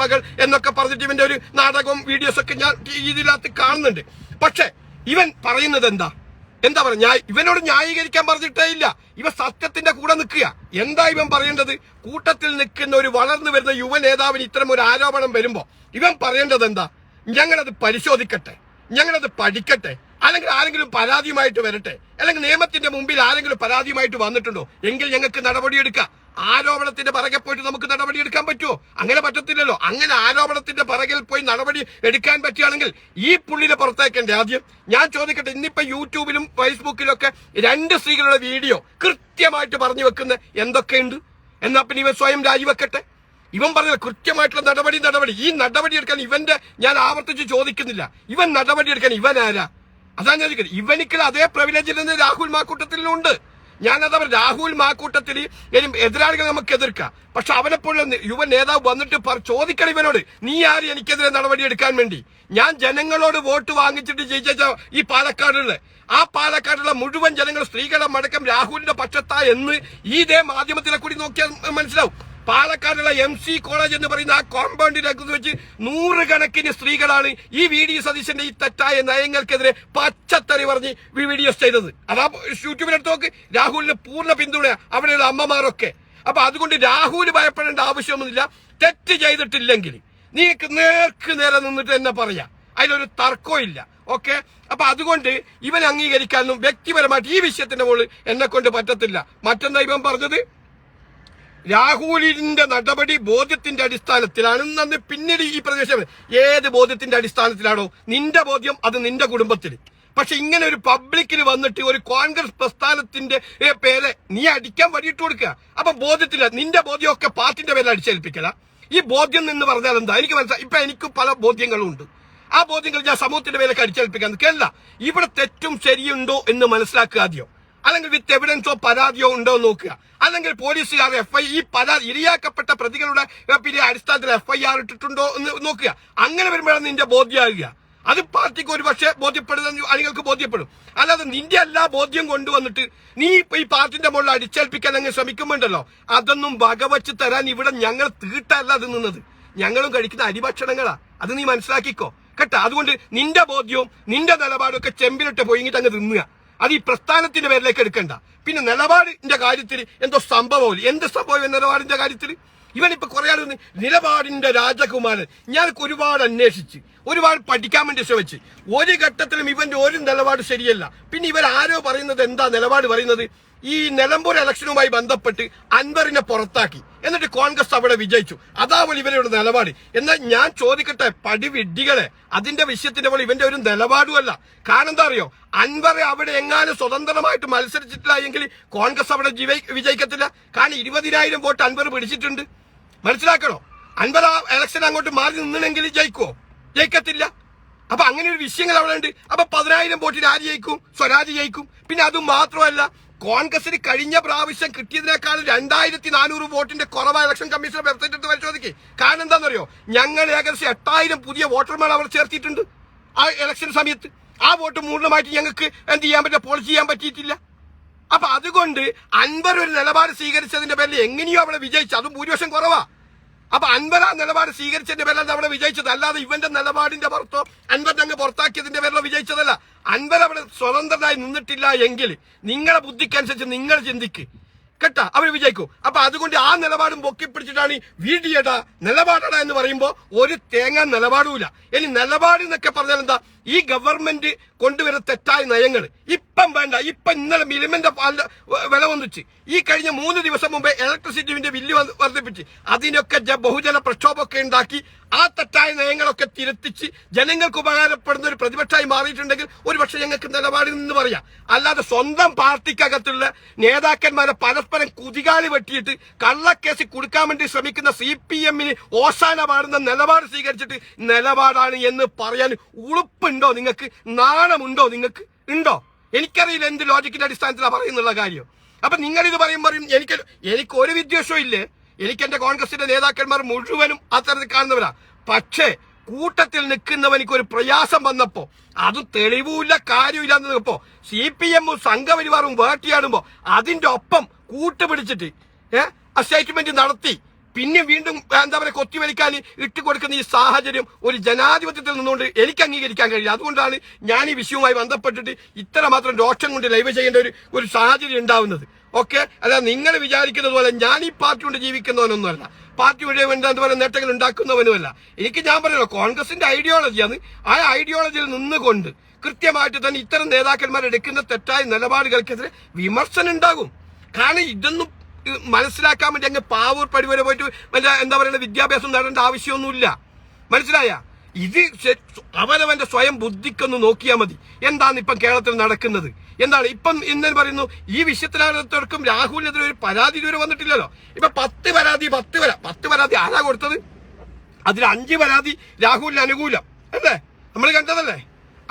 മകൾ എന്നൊക്കെ പറഞ്ഞിട്ട് ഇവന്റെ ഒരു നാടകവും വീഡിയോസ് ഒക്കെ ഞാൻ ഇതിനകത്ത് കാണുന്നുണ്ട്. പക്ഷെ ഇവൻ പറയുന്നത് എന്താ പറയാ, ഇവനോട് ന്യായീകരിക്കാൻ പറഞ്ഞിട്ടേ ഇല്ല. ഇവ സത്യത്തിന്റെ കൂടെ നിൽക്കുക. എന്താ ഇവൻ പറയേണ്ടത്? കൂട്ടത്തിൽ നിൽക്കുന്ന ഒരു വളർന്നു വരുന്ന യുവ നേതാവിന് ഇത്തരം ഒരു ആരോപണം വരുമ്പോ ഇവൻ പറയേണ്ടത് എന്താ? ഞങ്ങളത് പരിശോധിക്കട്ടെ, ഞങ്ങളത് പഠിക്കട്ടെ, അല്ലെങ്കിൽ ആരെങ്കിലും പരാതിയുമായിട്ട് വരട്ടെ, അല്ലെങ്കിൽ നിയമത്തിന്റെ മുമ്പിൽ ആരെങ്കിലും പരാതിയുമായിട്ട് വന്നിട്ടുണ്ടോ എങ്കിൽ ഞങ്ങൾക്ക് നടപടിയെടുക്കാം. ആരോപണത്തിന്റെ പിറകെ പോയിട്ട് നമുക്ക് നടപടി എടുക്കാൻ പറ്റുമോ? അങ്ങനെ പറ്റത്തില്ലല്ലോ. അങ്ങനെ ആരോപണത്തിന്റെ പിറകിൽ പോയി നടപടി എടുക്കാൻ പറ്റുകയാണെങ്കിൽ ഈ പുള്ളിനെ പുറത്തേക്കണ്ടേ ആദ്യം? ഞാൻ ചോദിക്കട്ടെ, ഇന്നിപ്പോ യൂട്യൂബിലും ഫേസ്ബുക്കിലും ഒക്കെ 2 സ്ത്രീകളുടെ വീഡിയോ കൃത്യമായിട്ട് പറഞ്ഞു വെക്കുന്ന എന്തൊക്കെയുണ്ട്? എന്നാ പിന്നെ ഇവൻ സ്വയം രാജിവെക്കട്ടെ. ഇവൻ പറഞ്ഞ കൃത്യമായിട്ടുള്ള നടപടി. ഈ നടപടി എടുക്കാൻ ഞാൻ ആവർത്തിച്ച് ചോദിക്കുന്നില്ല. ഇവൻ നടപടി എടുക്കാൻ ഇവൻ ആരാ? അതാ ഞാൻ ചോദിക്കുന്നത്. ഇവനിക്കുള്ള അതേ പ്രിവിലേജിൽ നിന്ന് രാഹുൽ മാക്കൂട്ടത്തിലുണ്ട്. ഞാനതാ രാഹുൽ മാക്കൂട്ടത്തിൽ എതിരാളികളെ നമുക്ക് എതിർക്കാം. പക്ഷെ അവനെപ്പോഴും യുവ നേതാവ് വന്നിട്ട് ചോദിക്കണം ഇവനോട്, നീ ആര് എനിക്കെതിരെ നടപടി എടുക്കാൻ വേണ്ടി? ഞാൻ ജനങ്ങളോട് വോട്ട് വാങ്ങിച്ചിട്ട് ജയിച്ച ഈ പാലക്കാടുള്ള പാലക്കാടുള്ള മുഴുവൻ ജനങ്ങൾ സ്ത്രീകളെ മടക്കം രാഹുലിന്റെ പക്ഷത്താ എന്ന് ഇതേ മാധ്യമത്തിലെ കൂടി നോക്കിയാൽ മനസ്സിലാവും. പാലക്കാടുള്ള MC കോളേജ് എന്ന് പറയുന്ന ആ കോമ്പൗണ്ടിനകത്ത് വെച്ച് 100 കണക്കിന് സ്ത്രീകളാണ് ഈ VD സതീശന്റെ ഈ തെറ്റായ നയങ്ങൾക്കെതിരെ പച്ചത്തറി പറഞ്ഞ് വീഡിയോസ് ചെയ്തത്. അതാ യൂട്യൂബിലെടുത്ത് നോക്ക്. രാഹുലിന് പൂർണ്ണ പിന്തുണ അവിടെയുള്ള അമ്മമാരൊക്കെ. അപ്പൊ അതുകൊണ്ട് രാഹുൽ ഭയപ്പെടേണ്ട ആവശ്യമൊന്നുമില്ല. തെറ്റ് ചെയ്തിട്ടില്ലെങ്കിൽ നീക്ക് നേർക്ക് നേരെ നിന്നിട്ട് തന്നെ പറയാം, അതിലൊരു തർക്കവും ഇല്ല. ഓക്കെ. അപ്പൊ അതുകൊണ്ട് ഇവൻ അംഗീകരിക്കാനും വ്യക്തിപരമായിട്ട് ഈ വിഷയത്തിന്റെ മുകളിൽ എന്നെ കൊണ്ട് പറ്റത്തില്ല. മറ്റെന്താ ഇവൻ പറഞ്ഞത്? രാഹുലിന്റെ നടപടി ബോധ്യത്തിന്റെ അടിസ്ഥാനത്തിലാണ്. പിന്നീട് ഈ പ്രദേശം ഏത് ബോധ്യത്തിന്റെ അടിസ്ഥാനത്തിലാണോ? നിന്റെ ബോധ്യം അത് നിന്റെ കുടുംബത്തിൽ. പക്ഷെ ഇങ്ങനെ ഒരു പബ്ലിക്കിൽ വന്നിട്ട് ഒരു കോൺഗ്രസ് പ്രസ്ഥാനത്തിന്റെ പേര് നീ അടിക്കാൻ വഴിയിട്ട് കൊടുക്കുക. അപ്പൊ ബോധ്യത്തില്ല. നിന്റെ ബോധ്യമൊക്കെ പാർട്ടിന്റെ പേരിൽ അടിച്ചേൽപ്പിക്കല. ഈ ബോധ്യം എന്ന് പറഞ്ഞാൽ എന്താ? എനിക്ക് മനസ്സിലായി. ഇപ്പൊ എനിക്ക് പല ബോധ്യങ്ങളും ഉണ്ട്. ആ ബോധ്യങ്ങൾ ഞാൻ സമൂഹത്തിന്റെ പേരൊക്കെ അടിച്ചേൽപ്പിക്കാൻ നിൽക്കല്ല. ഇവിടെ തെറ്റും ശരിയുണ്ടോ എന്ന് മനസ്സിലാക്കുക ആദ്യം. അല്ലെങ്കിൽ വിത്ത് എവിഡൻസോ പരാതിയോ ഉണ്ടോ എന്ന് നോക്കുക. അല്ലെങ്കിൽ പോലീസുകാർ ഈ പരാതി ഇരയാക്കപ്പെട്ട പ്രതികളുടെ പിന്നെ അടിസ്ഥാനത്തിൽ FIR ഇട്ടിട്ടുണ്ടോ എന്ന് നോക്കുക. അങ്ങനെ വരുമ്പോഴാണ് നിന്റെ ബോധ്യമാകുക. അത് പാർട്ടിക്ക് ഒരു പക്ഷേ ബോധ്യപ്പെടുന്ന അണികൾക്ക് ബോധ്യപ്പെടും. അല്ലാതെ നിന്റെ എല്ലാ ബോധ്യം കൊണ്ടുവന്നിട്ട് നീ ഈ പാർട്ടിന്റെ മുകളിൽ അടിച്ചേൽപ്പിക്കാൻ അങ്ങ് ശ്രമിക്കുമ്പോണ്ടല്ലോ, അതൊന്നും വകവച്ച് തരാൻ ഇവിടെ ഞങ്ങൾ തീട്ടല്ല അത് നിന്നത്. ഞങ്ങളും കഴിക്കുന്ന അരിഭക്ഷണങ്ങളാ. അത് നീ മനസ്സിലാക്കിക്കോ കേട്ടോ. അതുകൊണ്ട് നിന്റെ ബോധ്യവും നിന്റെ നിലപാടൊക്കെ ചെമ്പിലിട്ട് പോയിങ്ങിട്ട് അങ്ങ് തിന്നുക. അത് ഈ പ്രസ്ഥാനത്തിന്റെ പേരിലേക്ക് എടുക്കണ്ട. പിന്നെ നിലപാടിന്റെ കാര്യത്തിൽ എന്തോ സംഭവം. എന്ത് സംഭവം നിലപാടിന്റെ കാര്യത്തിൽ? ഇവനിപ്പോ കുറെ ആൾ നിലപാടിന്റെ രാജകുമാരൻ. ഞാൻ ഒരുപാട് അന്വേഷിച്ച് ഒരുപാട് പഠിക്കാൻ വേണ്ടി ശ്രമിച്ച് ഒരു ഘട്ടത്തിലും ഇവന്റെ ഒരു നിലപാട് ശരിയല്ല. പിന്നെ ഇവരാരോ പറയുന്നത് എന്താ നിലപാട് പറയുന്നത്? ഈ നിലമ്പൂർ ഇലക്ഷനുമായി ബന്ധപ്പെട്ട് അൻവറിനെ പുറത്താക്കി, എന്നിട്ട് കോൺഗ്രസ് അവിടെ വിജയിച്ചു. അതാവൾ ഇവരുടെ നിലപാട്. എന്നാൽ ഞാൻ ചോദിക്കട്ടെ, പടിവിഡ്ഢികളെ, അതിന്റെ വിഷയത്തിന്റെ പോലെ ഇവന്റെ ഒരു നിലപാടുമല്ല. കാരണം എന്താ അറിയോ? അൻവറെ അവിടെ എങ്ങാനും സ്വതന്ത്രമായിട്ട് മത്സരിച്ചിട്ടില്ല എങ്കിൽ കോൺഗ്രസ് അവിടെ വിജയിക്കത്തില്ല. കാരണം 20,000 വോട്ട് അൻവർ പിടിച്ചിട്ടുണ്ട്. മനസ്സിലാക്കണോ? അൻവർ ആ ഇലക്ഷൻ അങ്ങോട്ട് മാറി നിന്നെങ്കിൽ ജയിക്കുവോ? ജയിക്കത്തില്ല. അപ്പൊ അങ്ങനെ ഒരു വിഷയങ്ങൾ അവിടെ ഉണ്ട്. അപ്പൊ 10,000 വോട്ടിന് ആര് ജയിക്കും? സ്വരാജ് ജയിക്കും. പിന്നെ അതും മാത്രമല്ല, കോൺഗ്രസിന് കഴിഞ്ഞ പ്രാവശ്യം കിട്ടിയതിനേക്കാൾ 2,400 വോട്ടിന്റെ കുറവ് ഇലക്ഷൻ കമ്മീഷൻ വെബ്സൈറ്റ് എടുത്ത് പരിശോധിക്കും. കാരണം എന്താണെന്നറിയോ? ഞങ്ങൾ ഏകദേശം 8,000 പുതിയ വോട്ടർമാർ അവർ ചേർത്തിട്ടുണ്ട് ആ ഇലക്ഷൻ സമയത്ത്. ആ വോട്ട് പൂർണ്ണമായിട്ട് ഞങ്ങൾക്ക് എന്ത് ചെയ്യാൻ പറ്റില്ല, പോളിഷ് ചെയ്യാൻ പറ്റിയിട്ടില്ല. അപ്പൊ അതുകൊണ്ട് അൻവർ ഒരു നിലപാട് സ്വീകരിച്ചതിന്റെ പേരിൽ എങ്ങനെയോ അവിടെ വിജയിച്ചു. അതും ഭൂരിപക്ഷം കുറവാ. അപ്പൊ അൻവർ ആ നിലപാട് സ്വീകരിച്ചതിന്റെ പേരിലാണ് അവിടെ വിജയിച്ചത്. അല്ലാതെ ഇവന്റെ നിലപാടിന്റെ പുറത്തോ അൻവറിനെ അങ്ങ് പുറത്താക്കിയതിന്റെ പേരിലോ വിജയിച്ചതല്ല. അൻവർ അവിടെ സ്വതന്ത്രനായി നിന്നിട്ടില്ല എങ്കിൽ നിങ്ങളെ ബുദ്ധിക്കനുസരിച്ച് നിങ്ങൾ ചിന്തിക്ക് കേട്ടാ, അവർ വിജയിക്കും. അപ്പൊ അതുകൊണ്ട് ആ നിലപാടും പൊക്കിപ്പിടിച്ചിട്ടാണ് VDയുടെ നിലപാടട എന്ന് പറയുമ്പോൾ ഒരു തേങ്ങ നിലപാടുമില്ല. ഇനി നിലപാട് എന്നൊക്കെ പറഞ്ഞാൽ എന്താ? ഈ ഗവൺമെന്റ് കൊണ്ടുവരുന്ന തെറ്റായ നയങ്ങൾ ഇപ്പം വേണ്ട. ഇപ്പൊ ഇന്നലെ മിനിമന്റെ പാലിന്റെ വില വന്നിച്ച് ഈ കഴിഞ്ഞ 3 ദിവസം മുമ്പേ ഇലക്ട്രിസിറ്റിന്റെ ബില്ല് വർദ്ധിപ്പിച്ച് അതിനൊക്കെ ബഹുജന പ്രക്ഷോഭമൊക്കെ ഉണ്ടാക്കി ആ തെറ്റായ നയങ്ങളൊക്കെ തിരുത്തിച്ച് ജനങ്ങൾക്ക് ഉപകാരപ്പെടുന്ന ഒരു പ്രതിപക്ഷമായി മാറിയിട്ടുണ്ടെങ്കിൽ ഒരുപക്ഷെ ഞങ്ങൾക്ക് നിലപാടിൽ നിന്ന് പറയാം. അല്ലാതെ സ്വന്തം പാർട്ടിക്കകത്തുള്ള നേതാക്കന്മാരെ പരസ്പരം കുതികാലി വെട്ടിയിട്ട് കള്ളക്കേസ് കൊടുക്കാൻ വേണ്ടി ശ്രമിക്കുന്ന CPMന് ഓശാന പാടുന്ന നിലപാട് സ്വീകരിച്ചിട്ട് നിലപാടാണ് എന്ന് പറയാൻ ഉളുപ്പുണ്ടോ നിങ്ങൾക്ക്? നാണമുണ്ടോ നിങ്ങൾക്ക്? ഉണ്ടോ? എനിക്കറിയില്ല എന്ത് ലോജിക്കിന്റെ അടിസ്ഥാനത്തിലാണ് പറയുന്നുള്ള കാര്യം. അപ്പൊ നിങ്ങളിത് പറയുമ്പോൾ എനിക്ക് ഒരു വിദ്വേഷവും ഇല്ലേ. എനിക്ക് എന്റെ കോൺഗ്രസിന്റെ നേതാക്കന്മാർ മുഴുവനും അത്തരത്തിൽ കാണുന്നവരാ. പക്ഷേ കൂട്ടത്തിൽ നിൽക്കുന്നവനിക്ക് ഒരു പ്രയാസം വന്നപ്പോ അതും തെളിവുമില്ല കാര്യമില്ല എന്ന് നിൽപ്പോ CPMും സംഘപരിവാറും വേട്ടയാടുമ്പോ അതിന്റെ ഒപ്പം കൂട്ടുപിടിച്ചിട്ട് ആ സ്റ്റേറ്റ്മെന്റ് നടത്തി പിന്നെ വീണ്ടും എന്താ പറയുക കൊത്തിവലിക്കാൻ ഇട്ടുകൊടുക്കുന്ന ഈ സാഹചര്യം ഒരു ജനാധിപത്യത്തിൽ നിന്നുകൊണ്ട് എനിക്ക് അംഗീകരിക്കാൻ കഴിയില്ല. അതുകൊണ്ടാണ് ഞാൻ ഈ വിഷയവുമായി ബന്ധപ്പെട്ടിട്ട് ഇത്രമാത്രം രോക്ഷം കൊണ്ട് ലൈവ് ചെയ്യേണ്ട ഒരു സാഹചര്യം ഉണ്ടാവുന്നത്. ഓക്കെ. അല്ല നിങ്ങൾ വിചാരിക്കുന്നത് പോലെ ഞാൻ ഈ പാർട്ടി കൊണ്ട് ജീവിക്കുന്നവനൊന്നുമല്ല, പാർട്ടി വഴി എന്താ പറയുക നേട്ടങ്ങൾ ഉണ്ടാക്കുന്നവനുമല്ല. എനിക്ക് ഞാൻ പറയുന്നത് കോൺഗ്രസിന്റെ ഐഡിയോളജിയാണ്. ആ ഐഡിയോളജിയിൽ നിന്നുകൊണ്ട് കൃത്യമായിട്ട് തന്നെ ഇത്തരം നേതാക്കന്മാർ എടുക്കുന്ന തെറ്റായ നിലപാടുകൾക്കെതിരെ വിമർശനം ഉണ്ടാകും. കാരണം ഇതൊന്നും മനസ്സിലാക്കാൻ വേണ്ടി അങ്ങ് പാവൂർ പടി വരെ പോയിട്ട് എന്താ പറയുക വിദ്യാഭ്യാസം നേടേണ്ട ആവശ്യമൊന്നുമില്ല. മനസ്സിലായ? ഇത് അവനവന്റെ സ്വയം ബുദ്ധിക്കൊന്ന് നോക്കിയാൽ മതി. എന്താണ് ഇപ്പം കേരളത്തിൽ നടക്കുന്നത്? എന്താണ് ഇപ്പം ഇന്നലെ പറയുന്നു ഈ വിഷയത്തിനകത്തോർക്കും രാഹുലിനെതിരെ ഒരു പരാതി ഇതുവരെ വന്നിട്ടില്ലല്ലോ. ഇപ്പൊ 10 പരാതി ആരാ കൊടുത്തത്? അതിൽ 5 പരാതി രാഹുലിന് അനുകൂലം അല്ലേ? നമ്മൾ കണ്ടതല്ലേ?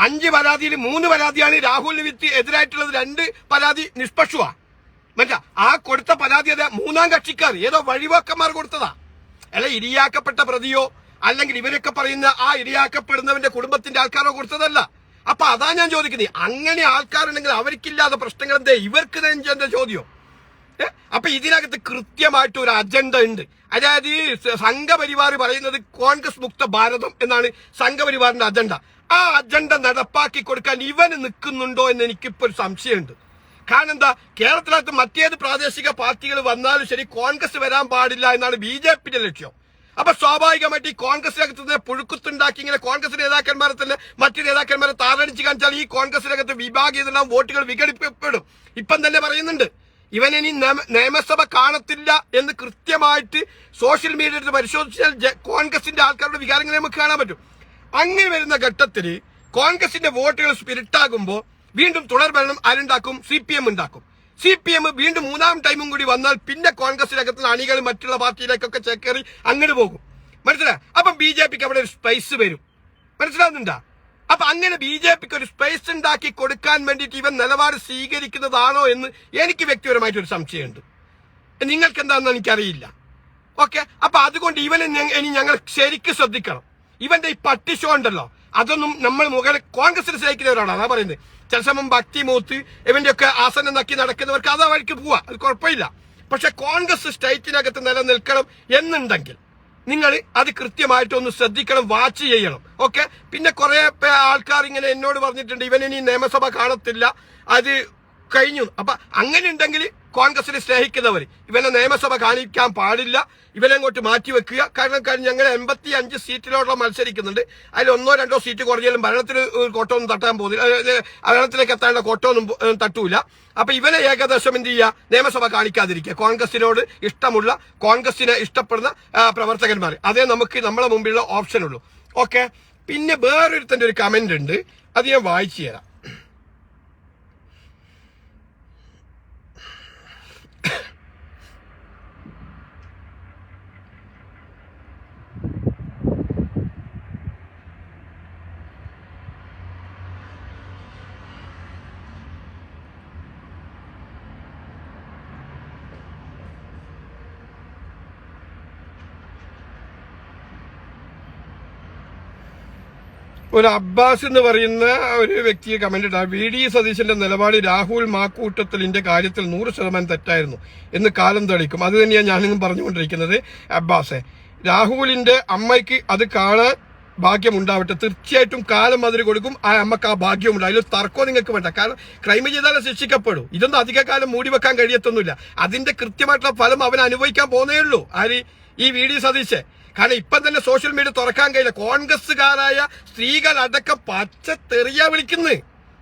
5 പരാതിയിൽ 3 പരാതിയാണ് രാഹുലിന് എതിരായിട്ടുള്ളത്, 2 പരാതി നിഷ്പക്ഷമാ. ആ കൊടുത്ത പരാതി അതെ 3ാം കക്ഷിക്കാർ ഏതോ വഴിപോക്കന്മാർ കൊടുത്തതാ. അല്ല ഇരയാക്കപ്പെട്ട പ്രതിയോ അല്ലെങ്കിൽ ഇവരൊക്കെ പറയുന്ന ആ ഇരയാക്കപ്പെടുന്നവന്റെ കുടുംബത്തിന്റെ ആൾക്കാരോ കൊടുത്തതല്ല. അപ്പൊ അതാ ഞാൻ ചോദിക്കുന്നത്, അങ്ങനെ ആൾക്കാരുണ്ടെങ്കിൽ അവർക്കില്ലാത്ത പ്രശ്നങ്ങൾ എന്തേ ഇവർക്ക് എന്റെ ചോദ്യം. അപ്പൊ ഇതിനകത്ത് കൃത്യമായിട്ട് ഒരു അജണ്ട ഉണ്ട്. അതായത് സംഘപരിവാർ പറയുന്നത് കോൺഗ്രസ് മുക്ത ഭാരതം എന്നാണ് സംഘപരിവാറിന്റെ അജണ്ട. ആ അജണ്ട നടപ്പാക്കി കൊടുക്കാൻ ഇവന് നിൽക്കുന്നുണ്ടോ എന്ന് എനിക്കിപ്പോ ഒരു സംശയമുണ്ട്. കാരണം എന്താ, കേരളത്തിനകത്ത് മറ്റേത് പ്രാദേശിക പാർട്ടികൾ വന്നാലും ശരി കോൺഗ്രസ് വരാൻ പാടില്ല എന്നാണ് BJPയുടെ ലക്ഷ്യം. അപ്പൊ സ്വാഭാവികമായിട്ട് ഈ കോൺഗ്രസിനകത്ത് തന്നെ പുഴുക്കുത്തുണ്ടാക്കി ഇങ്ങനെ കോൺഗ്രസ് നേതാക്കന്മാരെ തന്നെ മറ്റു നേതാക്കന്മാരെ താറടിച്ച് കാണിച്ചാൽ ഈ കോൺഗ്രസിനകത്ത് വിഭാഗീയതെല്ലാം വോട്ടുകൾ വിഘടിപ്പിക്കപ്പെടും. ഇപ്പം തന്നെ പറയുന്നുണ്ട് ഇവനിനി നിയമസഭ കാണത്തില്ല എന്ന് കൃത്യമായിട്ട് സോഷ്യൽ മീഡിയയിൽ പരിശോധിച്ചാൽ കോൺഗ്രസിന്റെ ആൾക്കാരുടെ വികാരങ്ങളെ നമുക്ക് കാണാൻ പറ്റും. അങ്ങനെ വരുന്ന ഘട്ടത്തിൽ കോൺഗ്രസിന്റെ വോട്ടുകൾ സ്പിരിറ്റാകുമ്പോൾ വീണ്ടും തുടർ ഭരണം ആരുണ്ടാക്കും? CPM ഉണ്ടാക്കും. CPM വീണ്ടും 3ാം ടൈമും കൂടി വന്നാൽ പിന്നെ കോൺഗ്രസിനകത്തുള്ള അണികൾ മറ്റുള്ള പാർട്ടിയിലേക്കൊക്കെ ചേക്കേറി അങ്ങോട്ട് പോകും. മനസ്സിലായി? അപ്പം BJPക്ക് അവിടെ ഒരു സ്പേസ് വരും. മനസ്സിലാവുന്നുണ്ടാ? അപ്പൊ അങ്ങനെ BJPക്ക് ഒരു സ്പേസ് ഉണ്ടാക്കി കൊടുക്കാൻ വേണ്ടിയിട്ട് ഇവൻ നിലപാട് സ്വീകരിക്കുന്നതാണോ എന്ന് എനിക്ക് വ്യക്തിപരമായിട്ടൊരു സംശയമുണ്ട്. നിങ്ങൾക്ക് എന്താണെന്ന് എനിക്കറിയില്ല. ഓക്കെ, അപ്പൊ അതുകൊണ്ട് ഇവനെ ഇനി ഞങ്ങൾ ശരിക്കും ശ്രദ്ധിക്കണം. ഇവന്റെ ഈ പട്ടി ഷോ ഉണ്ടല്ലോ, അതൊന്നും നമ്മൾ മുകളിൽ കോൺഗ്രസിന് സ്നേഹിക്കുന്നവരാണ്. അതാ പറയുന്നത്. ചില സമയം ഭക്തി മൂത്ത് ഇവന്റെ ഒക്കെ ആസനം നക്കി നടക്കുന്നവർക്ക് അതാ വഴിക്ക് പോവാ, അത് കുഴപ്പമില്ല. പക്ഷെ കോൺഗ്രസ് സ്റ്റേറ്റിനകത്ത് നിലനിൽക്കണം എന്നുണ്ടെങ്കിൽ നിങ്ങൾ അത് കൃത്യമായിട്ടൊന്ന് ശ്രദ്ധിക്കണം, വാച്ച് ചെയ്യണം. ഓക്കെ, പിന്നെ കുറെ ആൾക്കാർ ഇങ്ങനെ എന്നോട് പറഞ്ഞിട്ടുണ്ട് ഇവനിനി നിയമസഭ കാണത്തില്ല, അത് കഴിഞ്ഞു. അപ്പൊ അങ്ങനെ ഉണ്ടെങ്കിൽ കോൺഗ്രസിനെ സ്നേഹിക്കുന്നവർ ഇവനെ നിയമസഭ കാണിക്കാൻ പാടില്ല, ഇവനെ അങ്ങോട്ട് മാറ്റിവെക്കുക. കാരണം ഞങ്ങൾ 85 സീറ്റിലോട്ട് മത്സരിക്കുന്നുണ്ട്. അതിൽ 1 2 സീറ്റ് കുറഞ്ഞാലും ഭരണത്തിന് കോട്ടമൊന്നും തട്ടാൻ പോകുന്നില്ല, ഭരണത്തിലേക്ക് എത്താനുള്ള കോട്ടമൊന്നും തട്ടൂല. അപ്പൊ ഇവനെ ഏകദേശം എന്ത് ചെയ്യുക, നിയമസഭ കാണിക്കാതിരിക്കുക. കോൺഗ്രസിനോട് ഇഷ്ടമുള്ള, കോൺഗ്രസിനെ ഇഷ്ടപ്പെടുന്ന പ്രവർത്തകന്മാർ, അതേ നമുക്ക് നമ്മളെ മുമ്പിലുള്ള ഓപ്ഷൻ ഉള്ളൂ. ഓക്കെ, പിന്നെ വേറൊരുത്തന്റെ ഒരു കമന്റ് ഉണ്ട്, അത് ഞാൻ വായിച്ചു തരാം. ഒരു അബ്ബാസ് എന്ന് പറയുന്ന ഒരു വ്യക്തിയെ കമന്റ് ഇട്ട VD സതീശന്റെ നിലപാട് രാഹുൽ മാക്കൂട്ടത്തലിന്റെ കാര്യത്തിൽ 100% തെറ്റായിരുന്നു എന്ന് കാലം തെളിയിക്കും. അത് തന്നെയാണ് ഞാനിന്നും പറഞ്ഞുകൊണ്ടിരിക്കുന്നത്. അബ്ബാസെ, രാഹുലിന്റെ അമ്മയ്ക്ക് അത് കാണാൻ ഭാഗ്യം ഉണ്ടാവട്ടെ. തീർച്ചയായിട്ടും കാലം അതിന് കൊടുക്കും, ആ അമ്മക്ക് ആ ഭാഗ്യം ഉണ്ട്, അതിൽ തർക്കവും നിങ്ങൾക്ക് വേണ്ട. കാരണം ക്രൈം ചെയ്താലും ശിക്ഷിക്കപ്പെടും. ഇതൊന്നും അധിക കാലം മൂടി വെക്കാൻ കഴിയത്തൊന്നുമില്ല. അതിന്റെ കൃത്യമായിട്ടുള്ള ഫലം അവൻ അനുഭവിക്കാൻ പോകുന്നേ ഉള്ളൂ. ആര്? ഈ VD സതീശൻ. കാരണം ഇപ്പം തന്നെ സോഷ്യൽ മീഡിയ തുറക്കാൻ കഴിയില്ല. കോൺഗ്രസ്സുകാരായ സ്ത്രീകൾ അടക്കം പച്ചത്തെറിയാ വിളിക്കുന്നത്,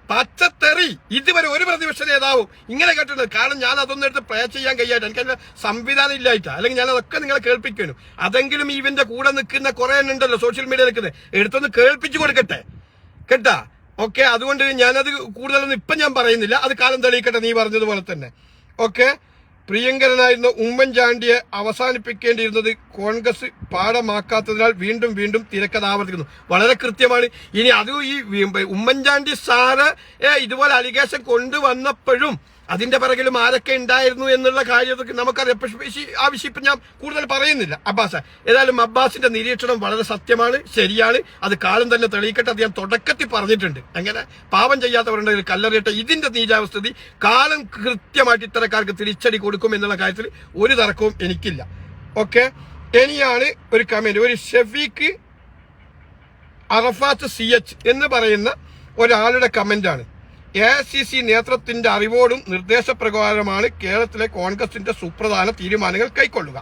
പച്ചത്തെറി. ഇതുവരെ ഒരു പ്രതിപക്ഷ നേതാവും ഇങ്ങനെ കേട്ടിട്ടുണ്ട്. കാരണം ഞാൻ അതൊന്നും എടുത്ത് പ്രേ ചെയ്യാൻ കഴിയായിട്ട്, എനിക്കതിന്റെ സംവിധാനം ഇല്ലായിട്ടാ, അല്ലെങ്കിൽ ഞാൻ അതൊക്കെ നിങ്ങളെ കേൾപ്പിക്കുന്നു. അതെങ്കിലും ഇവന്റെ കൂടെ നിൽക്കുന്ന കുറെ ഉണ്ടല്ലോ സോഷ്യൽ മീഡിയ നിൽക്കുന്നത്, എടുത്തൊന്ന് കേൾപ്പിച്ചു കൊടുക്കട്ടെ കേട്ടാ. ഓക്കെ, അതുകൊണ്ട് ഞാനത് കൂടുതലൊന്നും ഇപ്പം ഞാൻ പറയുന്നില്ല, അത് കാലം തെളിയിക്കട്ടെ നീ പറഞ്ഞതുപോലെ തന്നെ. ഓക്കെ, പ്രിയങ്കരനായിരുന്ന ഉമ്മൻചാണ്ടിയെ അവസാനിപ്പിക്കേണ്ടിയിരുന്നത് കോൺഗ്രസ് പാഠമാക്കാത്തതിനാൽ വീണ്ടും വീണ്ടും തിരക്കഥ ആവർത്തിക്കുന്നു. വളരെ കൃത്യമാണ്. ഇനി അത് ഈ ഉമ്മൻചാണ്ടി സാറ് ഇതുപോലെ അലിഗേഷൻ കൊണ്ടുവന്നപ്പോഴും അതിന്റെ പിറകിലും ആരൊക്കെ ഉണ്ടായിരുന്നു എന്നുള്ള കാര്യത്തിൽ നമുക്കറിയാം. ആവശ്യം ഇപ്പം ഞാൻ കൂടുതൽ പറയുന്നില്ല. അബ്ബാസ്, ഏതായാലും അബ്ബാസിന്റെ നിരീക്ഷണം വളരെ സത്യമാണ്, ശരിയാണ്. അത് കാലം തന്നെ തെളിയിക്കട്ടെ. അത് ഞാൻ തുടക്കത്തിൽ പറഞ്ഞിട്ടുണ്ട്. അങ്ങനെ പാപം ചെയ്യാത്തവരുണ്ടെങ്കിൽ കല്ലെറിയട്ടെ. ഇതിന്റെ നീചാവസ്ഥിതി കാലം കൃത്യമായിട്ട് ഇത്തരക്കാർക്ക് തിരിച്ചടി കൊടുക്കും എന്നുള്ള കാര്യത്തിൽ ഒരു തർക്കവും എനിക്കില്ല. ഓക്കെ, ഇനിയാണ് ഒരു കമന്റ്. ഒരു ഷെഫീഖ് അറഫാത്ത് CH എന്ന് പറയുന്ന ഒരാളുടെ കമന്റാണ്. AICC നേതൃത്വത്തിന്റെ അറിവോടും നിർദ്ദേശപ്രകാരമാണ് കേരളത്തിലെ കോൺഗ്രസിന്റെ സുപ്രധാന തീരുമാനങ്ങൾ കൈക്കൊള്ളുക.